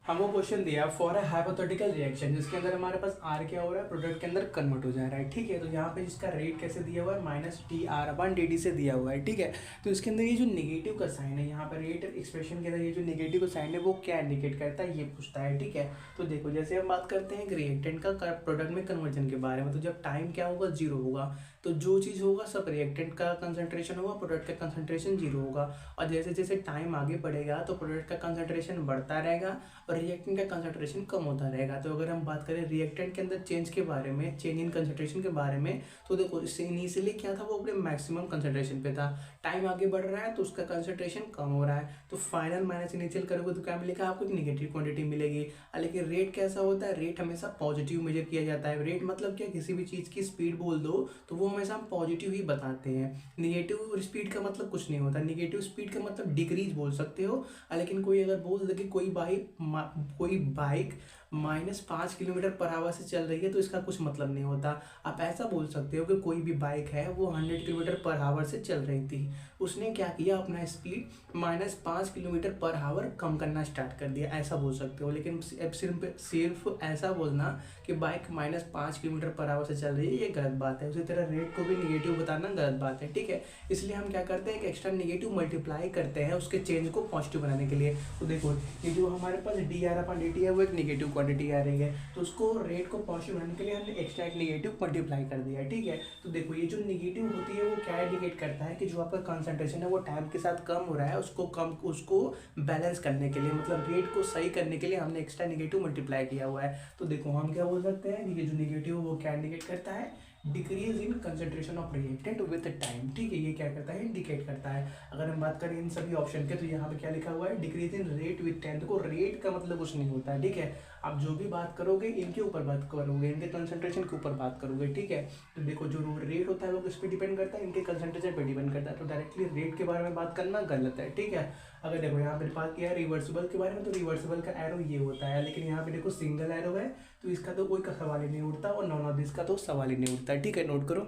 हमको क्वेश्चन दिया फॉर अ हाइपोथेटिकल रिएक्शन जिसके अंदर हमारे पास आर क्या हो रहा है, प्रोडक्ट के अंदर कन्वर्ट हो जा रहा है, ठीक है। तो यहाँ पे जिसका रेट कैसे दिया हुआ है, -TR/dt से दिया हुआ है, ठीक है। तो इसके अंदर ये जो नेगेटिव का साइन है, यहाँ पर रेट एक्सप्रेशन के अंदर ये जो नेगेटिव का साइन है वो क्या इंडिकेट करता है, ये पूछता है, ठीक है। तो देखो जैसे हम बात करते हैं रिएक्टेंट का प्रोडक्ट में कन्वर्जन के बारे में, तो जब टाइम क्या होगा, 0 होगा, तो जो चीज़ होगा सब रिएक्टेंट का कंसंट्रेशन होगा, प्रोडक्ट का कंसंट्रेशन 0 होगा। और जैसे जैसे टाइम आगे बढ़ेगा तो प्रोडक्ट का कंसंट्रेशन बढ़ता रहेगा और रिएक्टेंट का कंसंट्रेशन कम होता रहेगा। तो अगर हम बात करें रिएक्टेंट के अंदर चेंज के बारे में, चेंज इन कंसंट्रेशन के बारे में, तो देखो इससे इनिशियली क्या था, वो अपने मैक्सिमम कंसंट्रेशन पे था, टाइम आगे बढ़ रहा है तो उसका कंसंट्रेशन कम हो रहा है, तो फाइनल माइनस इनिशियल करोगे तो क्या मिलेगा, आपको एक नेगेटिव क्वांटिटी मिलेगी। लेकिन रेट कैसा होता है, रेट हमेशा पॉजिटिव मेजर किया जाता है। रेट मतलब क्या, किसी भी चीज़ की स्पीड बोल दो तो वो हमेशा हम पॉजिटिव ही बताते हैं। निगेटिव स्पीड का मतलब कुछ नहीं होता, निगेटिव स्पीड का मतलब डिक्रीज बोल सकते हो। लेकिन कोई अगर बोल दे कि कोई बाइक -5 किलोमीटर पर आवर से चल रही है तो इसका कुछ मतलब नहीं होता। आप ऐसा बोल सकते हो कि कोई भी बाइक है वो 100 किलोमीटर पर आवर से चल रही थी, उसने क्या किया, अपना स्पीड -5 किलोमीटर पर आवर कम करना स्टार्ट कर दिया, ऐसा बोल सकते हो। लेकिन सिर्फ ऐसा बोलना कि बाइक -5 किलोमीटर पर आवर से चल रही है, ये गलत बात है। उसी तरह रेट को भी निगेटिव बताना गलत बात है, ठीक है। इसलिए हम क्या करते हैं, एक एक्स्ट्रा निगेटिव मल्टीप्लाई करते हैं उसके चेंज को पॉजिटिव बनाने के लिए। तो देखो ये जो हमारे पास dR/dt है वो एक निगेटिव क्वांटिटी आ रही है, तो उसको रेट को पॉजिटिव बनाने के लिए हमने एक्स्ट्रा एक निगेटिव मल्टीप्लाई कर दिया है, ठीक है। तो देखो ये जो निगेटिव होती है वो क्या इंडिकेट करता है कि जो आपका कंसंट्रेशन है वो टाइम के साथ कम हो रहा है, उसको बैलेंस करने के लिए, मतलब रेट को सही करने के लिए हमने एक्स्ट्रा निगेटिव मल्टीप्लाई किया हुआ है। तो देखो हम क्या बोल सकते हैं, ये जो निगेटिव वो क्या इंडिकेट करता है, decrease in concentration of reactant with time. ठीक है, ये क्या करता है, इंडिकेट करता है। अगर हम बात करें इन सभी ऑप्शन के तो यहाँ पे क्या लिखा हुआ है, decrease in rate with time. देखो रेट का मतलब कुछ नहीं होता है, ठीक है, आप जो भी बात करोगे इनके ऊपर बात करोगे, इनके कंसंट्रेशन के ऊपर बात करोगे, ठीक है। तो देखो जो रेट होता है वो किस पे डिपेंड करता है, इनके कंसंट्रेशन पे डिपेंड करता है। तो डायरेक्टली रेट के बारे में बात करना गलत है, ठीक है। अगर देखो यहाँ पे बात किया है रिवर्सिबल के बारे में, तो रिवर्सिबल का एरो ये होता है, लेकिन यहाँ पे देखो सिंगल एरो है, तो इसका तो कोई का सवाल ही नहीं उठता, और नॉन ऑफ दिस का तो सवाल ही नहीं उठता, ठीक है, नोट करो।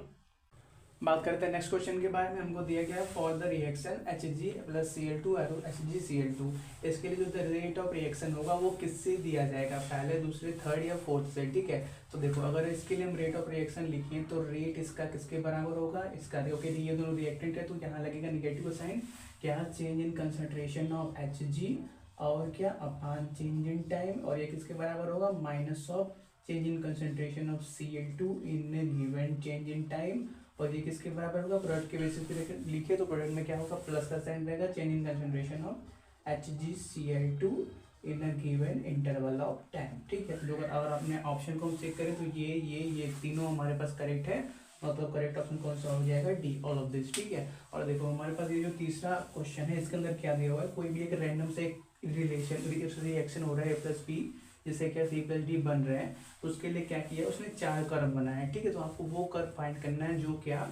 बात करते हैं नेक्स्ट क्वेश्चन के बारे में। हमको दिया गया है for the reaction Hg plus Cl2 arrow HgCl2, इसके लिए जो रेट ऑफ रिएक्शन होगा वो किससे दिया जाएगा, पहले, दूसरे, थर्ड या फोर्थ से, ठीक है। तो देखो अगर इसके लिए हम रेट ऑफ रिएक्शन लिखें तो रेट इसका किसके बराबर होगा, इसका, देखो कि ये दोनों रिएक्टेंट है तो यहाँ लगेगा निगेटिव साइन, क्या, change in concentration of Hg, और क्या, अपान चेंज इन टाइम, और ये किसके बराबर होगा, minus of change in concentration of Cl2 in given change in time, और ये किसके बराबर होगा, प्रोडक्ट के बेसिस पे लिखे तो प्रोडक्ट में क्या होगा, प्लस का साइन रहेगा, change in concentration of HgCl2 in a given interval of time, ठीक है। जो अगर अपने ऑप्शन को हम चेक करें तो ये तीनों हमारे पास करेक्ट है, मतलब करेक्ट ऑप्शन कौन सा हो जाएगा, डी, ऑल ऑफ दिस, ठीक है। और देखो हमारे पास ये जो तीसरा क्वेश्चन है इसके अंदर क्या दिया हुआ है, कोई भी एक रैंडम से रिएक्शन हो रहा है A+B, जिससे क्या C+D बन रहे हैं, तो उसके लिए क्या किया उसने 4 कर्व बनाया है, ठीक है। तो आपको वो कर्व फाइंड करना है जो क्या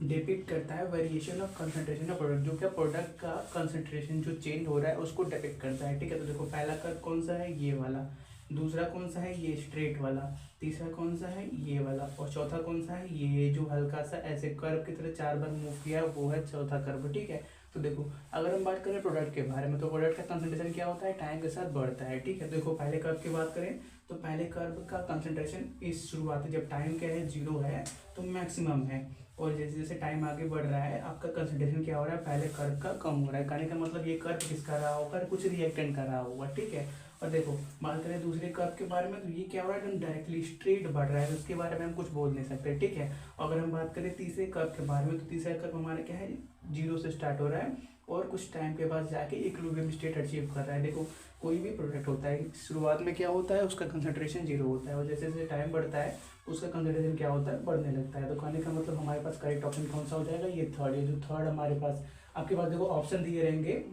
डिपिक्ट करता है variation of concentration of product, जो क्या प्रोडक्ट का कंसंट्रेशन जो चेंज हो रहा है उसको डिपिक्ट करता है, ठीक है। तो देखो पहला कर्व कौन सा है, ये वाला, दूसरा कौन सा है, ये स्ट्रेट वाला, तीसरा कौन सा है, ये वाला, और चौथा कौन सा है, ये जो हल्का सा ऐसे कर्व की तरह 4 बार मूव किया वो है चौथा कर्व, ठीक है। तो देखो अगर हम बात करें प्रोडक्ट के बारे में तो प्रोडक्ट का कंसंट्रेशन क्या होता है, टाइम के साथ बढ़ता है, ठीक है। देखो पहले कर्व की बात करें तो पहले कर्व का कंसंट्रेशन इस शुरुआती जब टाइम क्या है, 0 है तो मैक्सिमम है, और जैसे जैसे टाइम आगे बढ़ रहा है आपका कंसंट्रेशन क्या हो रहा है, पहले कर्व का कम हो रहा है, कहने का मतलब ये कर्व किसका रहा होगा, कुछ रिएक्टेंट का रहा होगा, ठीक है। और देखो बात करें दूसरे कर्व के बारे में तो ये क्या हो रहा है, एकदम डायरेक्टली स्ट्रेट बढ़ रहा है, तो उसके बारे में हम कुछ बोल नहीं सकते, ठीक है। अगर हम बात करें तीसरे कर्व के बारे में तो तीसरा कर्व हमारा क्या है, 0 से स्टार्ट हो रहा है और कुछ टाइम के बाद जाके इक्विलिब्रियम स्टेट अचीव कर रहा है। देखो कोई भी प्रोडक्ट होता है शुरुआत में क्या होता है, उसका कंसंट्रेशन 0 होता है, और जैसे जैसे टाइम बढ़ता है उसका कंसंट्रेशन क्या होता है, बढ़ने लगता है। तो कहने का मतलब हमारे पास करेक्ट ऑप्शन कौन सा हो जाएगा, ये थर्ड, ये जो थर्ड हमारे पास आपके पास देखो ऑप्शन दिए रहेंगे,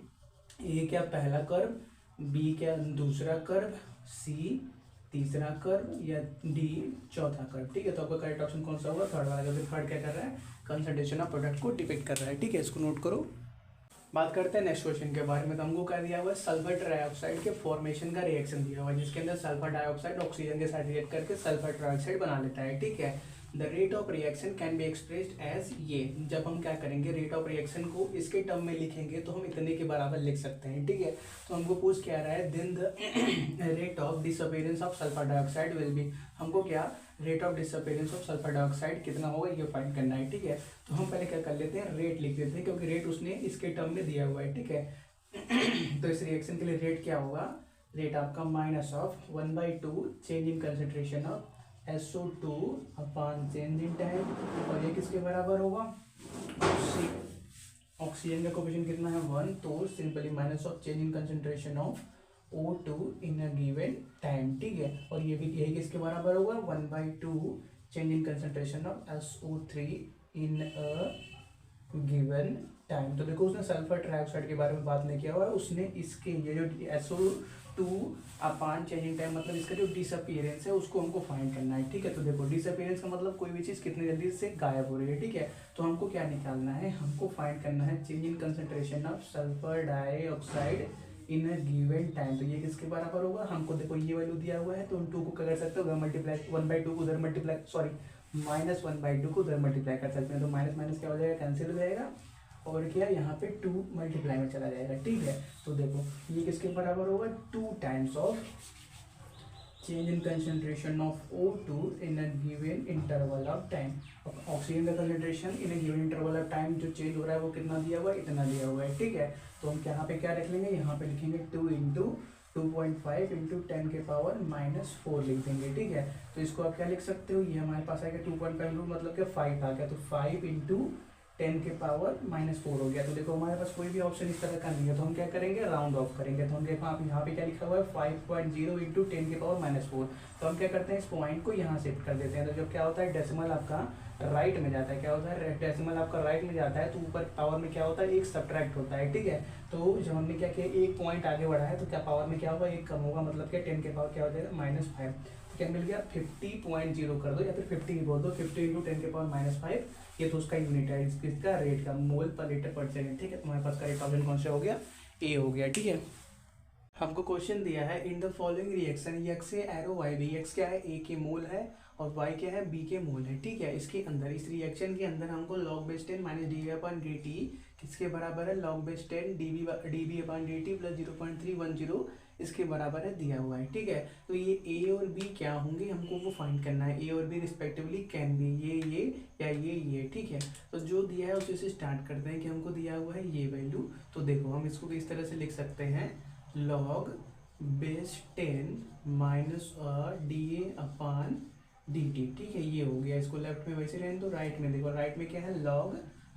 ए क्या पहला कर्व, बी क्या दूसरा कर्व, सी तीसरा कर्व, या डी चौथा कर्व, ठीक है। तो आपका करेक्ट ऑप्शन कौन सा होगा, थर्ड वाला, क्योंकि थर्ड क्या कर रहा है, कंसंट्रेशन ऑफ प्रोडक्ट को डिपिक्ट कर रहा है, ठीक है, इसको नोट करो। बात करते हैं नेक्स्ट क्वेश्चन के बारे में। तो हमको क्या दिया हुआ है, सल्फर ट्राइऑक्साइड के फॉर्मेशन का रिएक्शन दिया हुआ है, जिसके अंदर सल्फर डाइऑक्साइड ऑक्सीजन के साथ रिएक्ट करके सल्फर ट्राइऑक्साइड बना लेता है, ठीक है। The rate of reaction can be expressed as ये, जब हम क्या करेंगे रेट ऑफ रिएक्शन को इसके टर्म में लिखेंगे तो हम इतने के बराबर लिख सकते हैं, ठीक है। तो हमको पूछ क्या रहा है, then the rate of disappearance of sulphur dioxide will be, हमको क्या rate of disappearance of sulphur dioxide कितना होगा ये फाइंड करना है, ठीक है। तो हम पहले क्या कर लेते हैं, रेट लिख देते हैं, क्योंकि रेट उसने इसके टर्म में दिया हुआ है, ठीक है। तो इस रिएक्शन के लिए रेट क्या होगा, रेट आपका minus of 1/2 change in concentration of SO2 upon change in time, और ये किसके बराबर होगा, ऑक्सीजन का कोफिशिएंट कितना है 1, तो simply minus of change in concentration of O2 in a given time, ठीक है। और ये भी यही किसके बराबर होगा, 1/2 change in concentration of SO3 in a given time. तो देखो उसने सल्फर ट्राइऑक्साइड के बारे में बात नहीं किया हुआ है, उसने इसके ये जो SO2 upon change in time मतलब इसका जो डिसअपीयरेंस है उसको हमको फाइंड करना है, ठीक है। तो देखो डिसअपीयरेंस का मतलब कोई भी चीज़ कितनी जल्दी से गायब हो रही है, ठीक है। तो हमको क्या निकालना है, हमको फाइंड करना है change in concentration of sulphur dioxide in a given time. तो ये किसके बराबर होगा, हमको देखो ये वैल्यू दिया हुआ है तो हम 2 को क्या कर सकते हो, उधर मल्टीप्लाई 1/2 को उधर मल्टीप्लाई सॉरी -1/2 को उधर मल्टीप्लाई कर सकते हैं, तो माइनस माइनस क्या हो जाएगा, कैंसिल हो जाएगा, और क्या यहाँ पे 2 मल्टीप्लाई में चला जाएगा, ठीक है। तो देखो ये किसके बराबर होगा, 2 times of change in concentration of O2 in a given interval of time. Oxygen का concentration in a given interval of time जो चेंज हो रहा है वो कितना दिया हुआ है, इतना दिया हुआ है, ठीक है। तो हम यहाँ पे क्या रख लेंगे, यहाँ पे लिखेंगे 2 × 2.5 × 10 के पावर -4 लिख देंगे, ठीक है। तो इसको आप क्या लिख सकते हो, ये हमारे पास आएगा 2.5 मतलब क्या 5 आ गया, तो 5 × 10⁻⁴ हो गया। तो देखो हमारे पास कोई भी ऑप्शन इस तरह का नहीं है, तो हम क्या करेंगे, राउंड ऑफ करेंगे। तो हम देखो आप यहाँ पे क्या लिखा हुआ है 5.0 इंटू 10⁻⁴। तो हम क्या करते हैं, इस पॉइंट को यहाँ शिफ्ट कर देते हैं। तो जब क्या होता है, डेसिमल आपका राइट में जाता है, क्या होता है, डेसिमल आपका राइट में जाता है, तो ऊपर पावर में क्या होता है, एक सब्ट्रैक्ट होता है, ठीक है। तो जब हमने क्या किया, एक पॉइंट आगे बढ़ा है, तो क्या पावर में क्या होगा, एक कम होगा, मतलब क्या 10 के पावर क्या हो जाएगा -5। तो क्या मिल गया, 50.0 कर दो या फिर 50 ही बोल दो, 50 इंटू 10⁻⁵ ये तो उसका यूनिट है, इसका रेट का, मोल पर लीटर पर सेकेंड, ठीक है। तो हमारे पास करेक्ट ऑप्शन कौन सा हो गया, ए हो गया, ठीक है। हमको क्वेश्चन दिया है, in the following reaction x से एरो वाई बी, एक्स क्या है, ए के मोल है और वाई क्या है, बी के मोल है, ठीक है। इसके अंदर, इस रिएक्शन के अंदर हमको log base 10 minus D V upon D T किसके बराबर है, log base 10 D B upon D T plus 0.310 इसके बराबर है, दिया हुआ है, ठीक है। तो ये ए और बी क्या होंगे, हमको वो फाइंड करना है। ए और बी रिस्पेक्टिवली कैन बी ये या ये, ठीक है। तो जो दिया है उसी से स्टार्ट करते हैं कि हमको दिया हुआ है ये वैल्यू। तो देखो हम इसको किस तरह से लिख सकते हैं, log base 10 minus D A upon D T, ठीक है, ये हो गया। इसको लेफ्ट में वैसे रहने दो, राइट में देखो, राइट में क्या है, log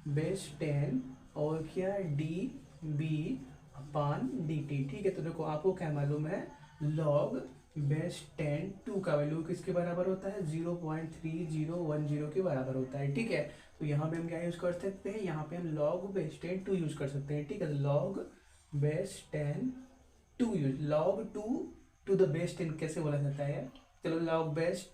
बेस 10 और क्या D B upon D T, ठीक है। तो देखो आपको क्या मालूम है, log बेस 10 2 का वैल्यू किसके बराबर होता है, 0.3010 के बराबर होता है, ठीक है। तो यहाँ पे हम क्या यूज कर सकते हैं, यहाँ पे हम log बेस 10 2 यूज कर सकते हैं, ठीक है। log base 10 2 use, log 2 to the base 10 कैसे बोला जाता है यार, चलो log बेस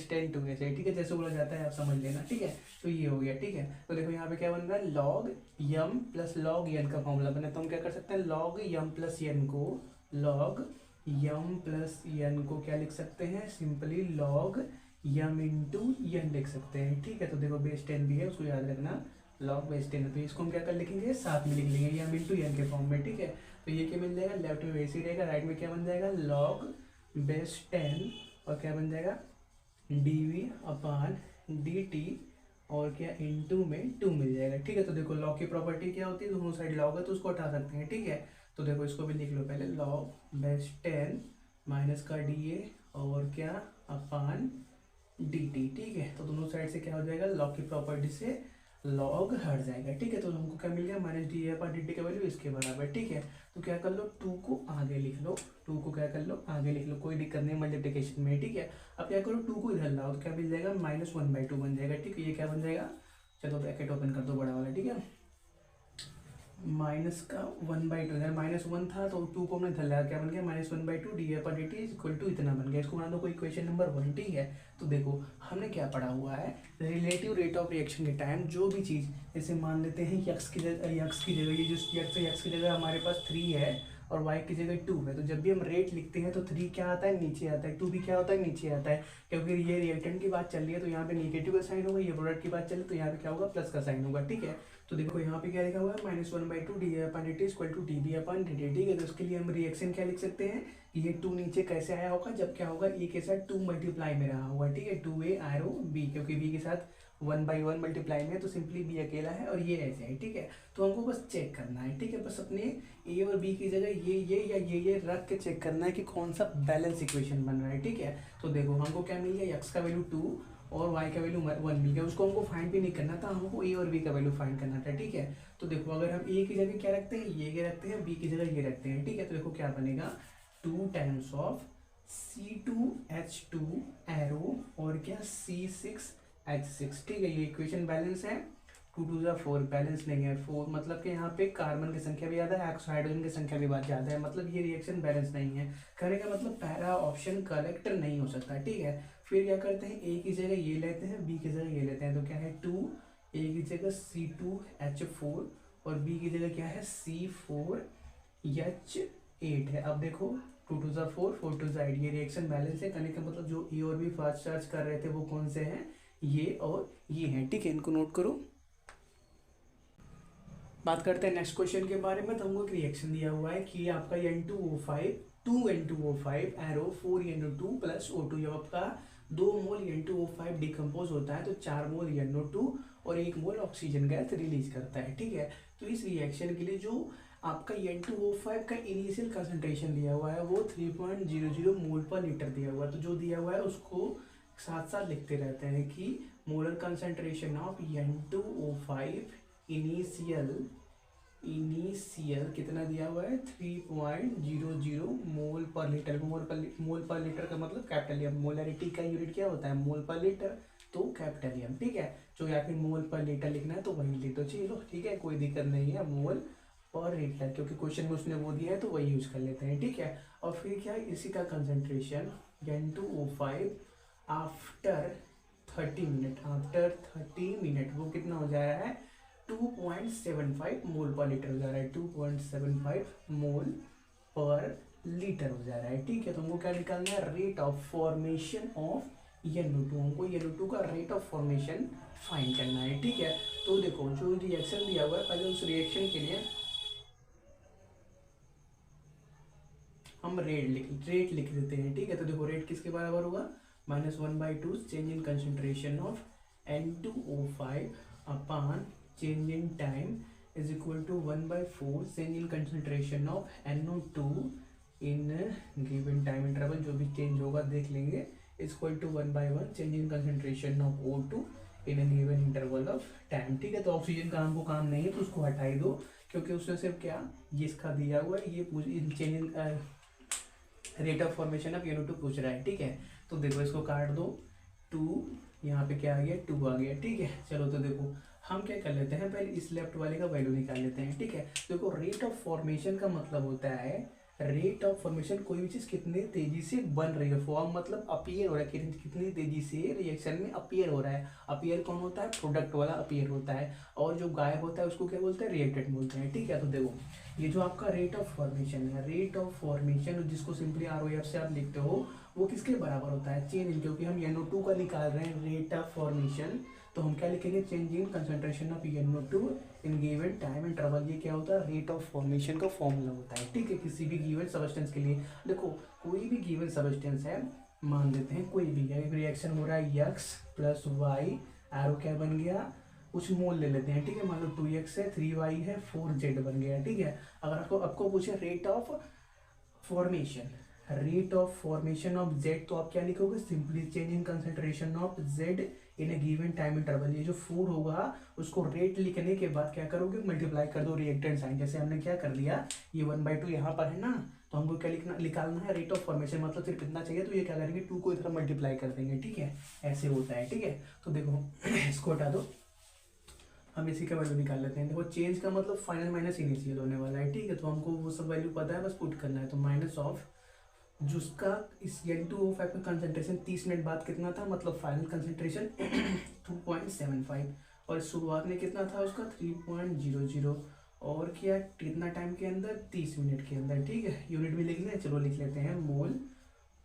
10 2 ऐसे, ठीक है, जैसे बोला जाता है आप समझ लेना, ठीक है। तो ये हो गया, ठीक है। तो देखो यहाँ पे क्या बन रहा है, log m plus log n का फॉर्मूला बना, तो हम क्या कर सकते हैं, log m प्लस n को, log m प्लस n को क्या लिख सकते हैं, simply log m into n लिख सकते हैं, ठीक है। तो देखो बेस 10 भी है, उसको याद रखना, log बेस 10, तो इसको हम क्या कर लिखेंगे, साथ में लिख लेंगे m इंटू n के फॉर्म में, ठीक है। तो ये क्या मिल जाएगा, लेफ्ट में वैसे ही रहेगा, राइट में क्या बन जाएगा, log बेस 10 और क्या बन जाएगा, D V upon D T और क्या इनटू में 2 मिल जाएगा, ठीक है। तो देखो लॉग की प्रॉपर्टी क्या होती है, दोनों साइड लॉग है तो उसको हटा सकते हैं, ठीक है। तो देखो इसको भी लिख लो पहले, log बेस 10 माइनस का डी ए और क्या अपॉन डी टी, ठीक है। तो दोनों साइड से क्या हो जाएगा, लॉग की प्रॉपर्टी से लॉग हट जाएगा, ठीक है। तो हमको क्या मिल गया, minus D A upon D T का वैल्यू इसके बराबर, ठीक है। तो क्या कर लो, 2 को आगे लिख लो, 2 को क्या कर लो, आगे लिख लो, कोई दिक्कत नहीं मल्टीप्लिकेशन में, ठीक है। अब क्या करो, 2 को इधर लाओ तो क्या मिल जाएगा, -1/2 बन जाएगा, ठीक है। ये क्या बन जाएगा, चलो ब्रैकेट ओपन कर दो बड़ा वाला, ठीक है। माइनस का 1/2, इधर -1 था तो 2 को हमने इधर लाया, क्या बन गया, -1/2 D upon D T equal to इतना बन गया। इसको बना दो कोई इक्वेशन नंबर 1, ठीक है। तो देखो हमने क्या पढ़ा हुआ है, रिलेटिव रेट ऑफ रिएक्शन के टाइम जो भी चीज़, जैसे मान लेते हैं यक्स की जगह ये जो यक्स की जगह हमारे पास 3 है और y की जगह 2 है, तो जब भी हम रेट लिखते हैं तो 3 क्या आता है, नीचे आता है, 2 भी क्या होता है, नीचे आता है, क्योंकि ये रिएक्टेंट की बात चल रही है तो यहाँ पे नेगेटिव का साइन होगा, ये प्रोडक्ट की बात चल रही है तो यहाँ पे क्या होगा, प्लस का साइन होगा, ठीक है। तो देखो यहाँ पे क्या लिखा हुआ है, -1/2 D upon D T equal to D B upon D T, ठीक है। तो उसके लिए हम रिएक्शन क्या लिख सकते हैं, ये 2 नीचे कैसे आया होगा, जब क्या होगा, ए के साथ 2 मल्टीप्लाई में रहा होगा, ठीक है, 2a एरो b, क्योंकि b के साथ 1/1 मल्टीप्लाई में, तो सिंपली b अकेला है और ये ऐसे है, ठीक है। तो हमको बस चेक करना है, ठीक है, बस अपने a और b की जगह ये या ये रख के चेक करना है कि कौन सा बैलेंस इक्वेशन बन रहा है, ठीक है। तो देखो हमको क्या मिल गया, x का वैल्यू 2 और y का वैल्यू 1 मिल गया, उसको हमको फाइंड भी नहीं करना था, हमको a और b का वैल्यू फाइंड करना था, ठीक है। तो देखो अगर हम a की जगह क्या रखते हैं, ये रखते हैं, b की जगह ये रखते हैं, ठीक है। तो देखो क्या बनेगा, 2 टाइम्स ऑफ C2H2 एरो और क्या C6H6, ठीक है। ये इक्वेशन बैलेंस है, 2 2 4 बैलेंस नहीं है, 4 मतलब कि यहाँ पे कार्बन की संख्या भी ज़्यादा है, हाइड्रोजन की संख्या भी बहुत ज़्यादा है, मतलब ये रिएक्शन बैलेंस नहीं है। कहने का मतलब पहला ऑप्शन करेक्ट नहीं हो सकता, ठीक है। फिर क्या करते हैं, ए की जगह ये लेते हैं, बी की जगह ये लेते हैं, तो क्या है 2, ए की जगह C2H4 और बी की जगह क्या है C4H8 है। अब देखो 2 2 4 4 2 8, ये रिएक्शन बैलेंस है, कहने का मतलब जो ए और बी फास्ट चार्ज कर रहे थे वो कौन से हैं, ये और ये हैं, ठीक है। इनको नोट करो। बात करते हैं नेक्स्ट क्वेश्चन के बारे में। तो हमको एक रिएक्शन दिया हुआ है कि आपका N2O5 2N2O5 arrow 4NO2 plus O2, जब आपका 2 मोल N2O5 डिकम्पोज होता है तो 4 मोल NO2 और 1 मोल ऑक्सीजन गैस रिलीज करता है, ठीक है। तो इस रिएक्शन के लिए जो आपका N2O5 का इनिशियल कंसंट्रेशन दिया हुआ है वो 3.00 मोल पर लीटर दिया हुआ है, तो जो दिया हुआ है उसको साथ साथ लिखते रहते हैं कि molar concentration of N2O5 initial कितना दिया हुआ है 3.00 मोल पर लीटर। मोल पर लीटर का मतलब कैपिटल एम, मोलरिटी का यूनिट क्या होता है मोल पर लीटर, तो कैपिटल एम, ठीक है। जो या फिर मोल पर लीटर लिखना है तो वही लिख दो, चलो ठीक है, कोई दिक्कत नहीं है, मोल पर लीटर, क्योंकि क्वेश्चन में उसने वो दिया है तो वही यूज कर लेते हैं, ठीक है। और फिर क्या है, इसी का कंसंट्रेशन N2O5 आफ्टर 30 मिनट वो कितना हो जा रहा है 2.75 मोल पर लीटर हो जा रहा है, 2.75 मोल पर लीटर हो जा रहा है, ठीक है। तो हमको क्या निकालना है, rate of formation of NO2, हमको NO2 का रेट ऑफ फॉर्मेशन फाइंड करना है, ठीक है। तो देखो जो रिएक्शन दिया हुआ है, पहले उस रिएक्शन के लिए हम रेट लिख देते हैं, ठीक है। तो देखो रेट किसके बराबर होगा, -1/2 change in concentration of N2O5 upon change in time is equal to 1/4 change in concentration of NO2 in given time interval, जो भी चेंज होगा देख लेंगे, is equal to 1/1 change in concentration of O2 in a given interval of time, ठीक है। तो oxygen का हमको काम नहीं है तो उसको हटा ही दो, क्योंकि उसने सिर्फ क्या ये इसका दिया हुआ है, ये change in rate of formation of NO2 पूछ रहा है, ठीक है। तो देखो इसको काट दो, 2 यहाँ पे क्या आ गया 2 आ गया, ठीक है। चलो तो देखो हम क्या कर लेते हैं, पहले इस लेफ्ट वाले का वैल्यू निकाल लेते हैं, ठीक है। देखो रेट ऑफ फॉर्मेशन का मतलब होता है रेट ऑफ फॉर्मेशन, कोई भी चीज कितनी तेजी से बन रही है, फॉर्म मतलब अपीयर हो रहा है, कितनी तेजी से रिएक्शन में अपीयर हो रहा है। अपीयर कौन होता है, प्रोडक्ट वाला अपीयर होता है, और जो गायब होता है उसको क्या बोलते हैं, रिएक्टेंट बोलते हैं, ठीक है। तो देखो ये जो आपका रेट ऑफ फॉर्मेशन है, रेट ऑफ फॉर्मेशन जिसको सिंपली ROF से आप लिखते हो, वो किसके बराबर होता है, चेंज इन, क्योंकि हम NO2 का निकाल रहे हैं रेट ऑफ फॉर्मेशन, तो हम क्या लिखेंगे, change in concentration of NO2 in given time interval. ये क्या होता है, रेट ऑफ फॉर्मेशन का फॉर्मूला होता है, ठीक है, किसी भी गिवन सबस्टेंस के लिए। देखो कोई भी गिवन सबस्टेंस है, मान लेते हैं कोई भी रिएक्शन हो रहा है x + y, एरो क्या बन गया, कुछ मोल ले लेते हैं, ठीक है। मान लो 2x है, 3y है, 4z बन गया, ठीक है। अगर आपको पूछे rate of formation of z, तो आप क्या लिखोगे, simply change in concentration of z in a given time interval. ये जो 4 होगा उसको रेट लिखने के बाद क्या करोगे, मल्टीप्लाई कर दो रिएक्टेंट साइन, जैसे हमने क्या कर लिया, ये 1/2 यहाँ पर है ना, तो हमको क्या निकालना है, रेट ऑफ फॉर्मेशन, मतलब सिर्फ इतना चाहिए, तो ये क्या करेंगे 2 को इधर मल्टीप्लाई कर देंगे, ठीक है। ऐसे होता है, ठीक है। तो देखो इसको हटा दो, हम इसी का वैल्यू निकाल लेते हैं। देखो चेंज का मतलब फाइनल माइनस इनिशियल होने वाला है, ठीक है। तो हमको वो सब वैल्यू पता है, बस पुट करना है। तो माइनस ऑफ जिसका इस N2O5 का कंसंट्रेशन 30 मिनट बाद कितना था, मतलब फाइनल कंसंट्रेशन 2.75, और शुरुआत में कितना था उसका 3.00, और क्या कितना टाइम के अंदर 30 मिनट के अंदर, ठीक है। यूनिट भी लिख लें, चलो लिख लेते हैं मोल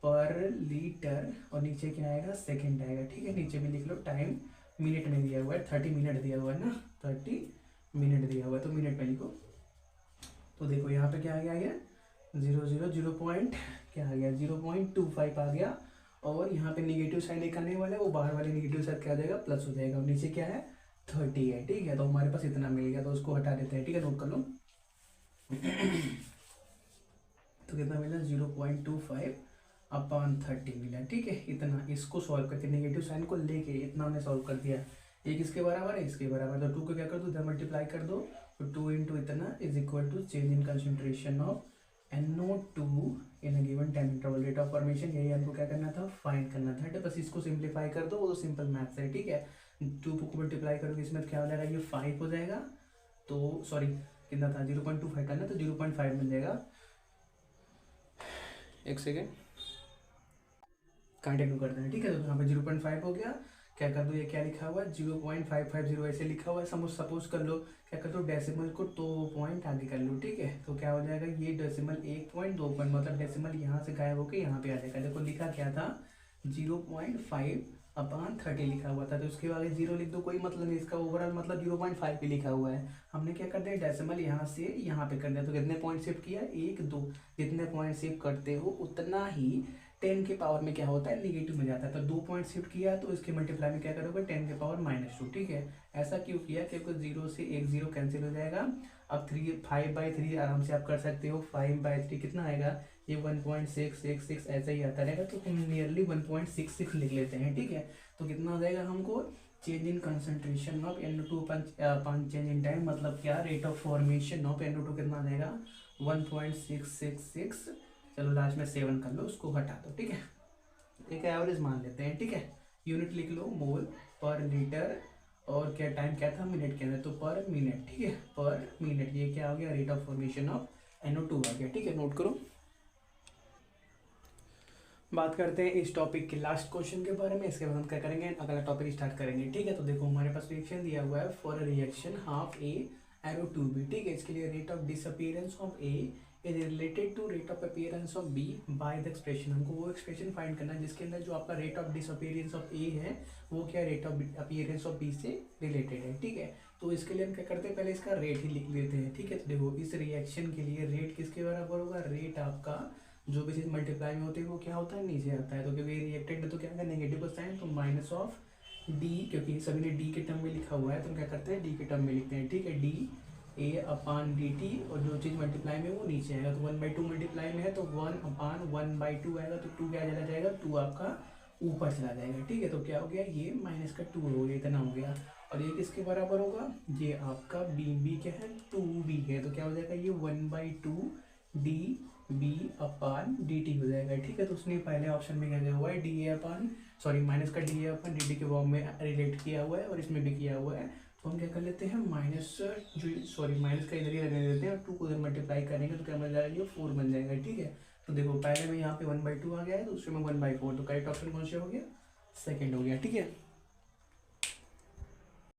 पर लीटर, और नीचे क्या आएगा सेकेंड आएगा, ठीक है। नीचे भी लिख लो, टाइम मिनट में दिया हुआ है, 30 मिनट दिया हुआ है ना, 30 मिनट दिया हुआ है, तो मिनट में लिखो। तो देखो यहाँ पे क्या आ गया 0 पॉइंट क्या आ गया 0.25 आ गया, और यहाँ पे निगेटिव साइन एक आने वाला है, वो बाहर वाले निगेटिव साइड क्या हो जाएगा, प्लस हो जाएगा, और नीचे क्या है 30 है, ठीक है। तो हमारे पास इतना मिल गया, तो उसको हटा देते हैं, ठीक है, नोट कर लो। तो कितना मिला 0.25 अपॉन 30 मिला, ठीक है। इतना इसको सॉल्व करके निगेटिव साइन को लेके इतना हमने सॉल्व कर दिया, एक इसके बराबर है, इसके बराबर, तो 2 को क्या कर दो, इधर मल्टीप्लाई कर दो, तो 2 × इतना is equal to change in concentration of NO2 in a given time interval, rate of formation, यही हमको क्या करना था, फाइंड करना था, तो बस इसको सिंप्लीफाई कर दो, वो तो सिंपल मैथ्स है, ठीक है। 2 को मल्टीप्लाई करोगे इसमें क्या हो जाएगा, ये 5 हो जाएगा, तो सॉरी कितना था 0.25 करना, तो 0.5 मिल जाएगा, एक सेकेंड कंटिन्यू करते हैं, ठीक है। तो यहाँ पे 0.5 हो गया, क्या कर दो, ये क्या लिखा हुआ है 0.550 ऐसे लिखा हुआ है, सपोज कर लो, क्या कर दो डेसिमल को 2 पॉइंट आगे कर लो, ठीक है। तो क्या हो जाएगा, ये डेसिमल 1 पॉइंट 2 पॉइंट, मतलब डेसिमल यहाँ से गायब होकर यहाँ पे आ जाएगा। देखो लिखा क्या था 0.5 अपॉन 30 लिखा हुआ था, तो उसके आगे 0 लिख दो, कोई मतलब नहीं, इसका ओवरऑल मतलब 0.5 भी लिखा हुआ है। हमने क्या कर दिया, डेसिमल यहाँ से यहाँ पे कर दिया, तो कितने पॉइंट शिफ्ट किया 1 2, जितने पॉइंट शिफ्ट करते हो उतना ही 10 के पावर में क्या होता है, निगेटिव में जाता है। तो 2 पॉइंट शिफ्ट किया तो इसके मल्टीप्लाई में क्या करोगे 10 के पावर -2, ठीक है। ऐसा क्यों किया, क्योंकि 0 से 1 0 कैंसिल हो जाएगा। अब 5/3 आराम से आप कर सकते हो, 5/3 कितना आएगा ये 1.666 ऐसे ही आता रहेगा, तो हम नियरली 1.66 लिख लेते हैं, ठीक है। तो कितना हो जाएगा हमको, change in concentration of NO2 upon change in time, मतलब क्या, rate of formation of NO2 कितना आ जाएगा 1.666। चलो लास्ट में 7 कर लो, उसको हटा दो, ठीक है। एक एवरेज मान लेते हैं, ठीक है। यूनिट लिख लो मोल पर लीटर, और क्या टाइम क्या था मिनट के अंदर, तो पर मिनट, ठीक है, पर मिनट। ये क्या हो गया, rate of formation of NO2 आ गया, ठीक है, नोट करो। बात करते हैं इस टॉपिक के लास्ट क्वेश्चन के बारे में, इसके बाद हम क्या करेंगे, अगला टॉपिक स्टार्ट करेंगे, ठीक है। तो देखो हमारे पास रिएक्शन दिया हुआ है, for reaction half A arrow to B, ठीक है। इसके लिए rate of disappearance of A is related to rate of appearance of B by the expression. हमको वो एक्सप्रेशन फाइंड करना है जिसके अंदर जो आपका rate of disappearance of A है वो क्या rate of appearance of B से रिलेटेड है, ठीक है। तो इसके लिए हम क्या करते हैं, पहले इसका रेट ही लिख लेते हैं, ठीक है। तो देखो इस रिएक्शन के लिए रेट किसके बराबर होगा, रेट आपका जो भी चीज़ मल्टीप्लाई में होती है वो क्या होता है, नीचे आता है। तो क्योंकि रिएक्टेंट है तो क्या है, नेगेटिव का साइन, तो माइनस ऑफ डी, क्योंकि सभी ने डी के टर्म में लिखा हुआ है तो हम क्या करते हैं डी के टर्म में लिखते हैं, ठीक है। D A upon d T, और जो चीज़ मल्टीप्लाई में वो नीचे आएगा, तो 1/2 मल्टीप्लाई में है तो 1/1/2 आएगा, तो 2 क्या चला जाएगा, 2 आपका ऊपर चला जाएगा, ठीक है। तो क्या हो गया, ये माइनस का 2 हो गया, इतना हो गया। और ये किसके बराबर होगा, ये आपका बी क्या है, 2b है, तो क्या हो जाएगा, ये 1/2 डी बी अपान डी टी हो जाएगा, ठीक है। तो उसने पहले ऑप्शन में क्या दिया हुआ है, d A upon, sorry minus का d A upon d t के फॉर्म में रिलेट किया हुआ है, और इसमें भी किया हुआ है। तो हम क्या कर लेते हैं, माइनस जो, सॉरी माइनस का इधर ही लगने देते हैं, और 2 को इधर मल्टीप्लाई करेंगे तो क्या बन जाएगा, ये 4 बन जाएगा, ठीक है। तो देखो पहले में यहाँ पे 1/2 आ गया है, दूसरे में 1/4, तो करेक्ट ऑप्शन कौन सा हो गया, सेकेंड हो गया, ठीक है।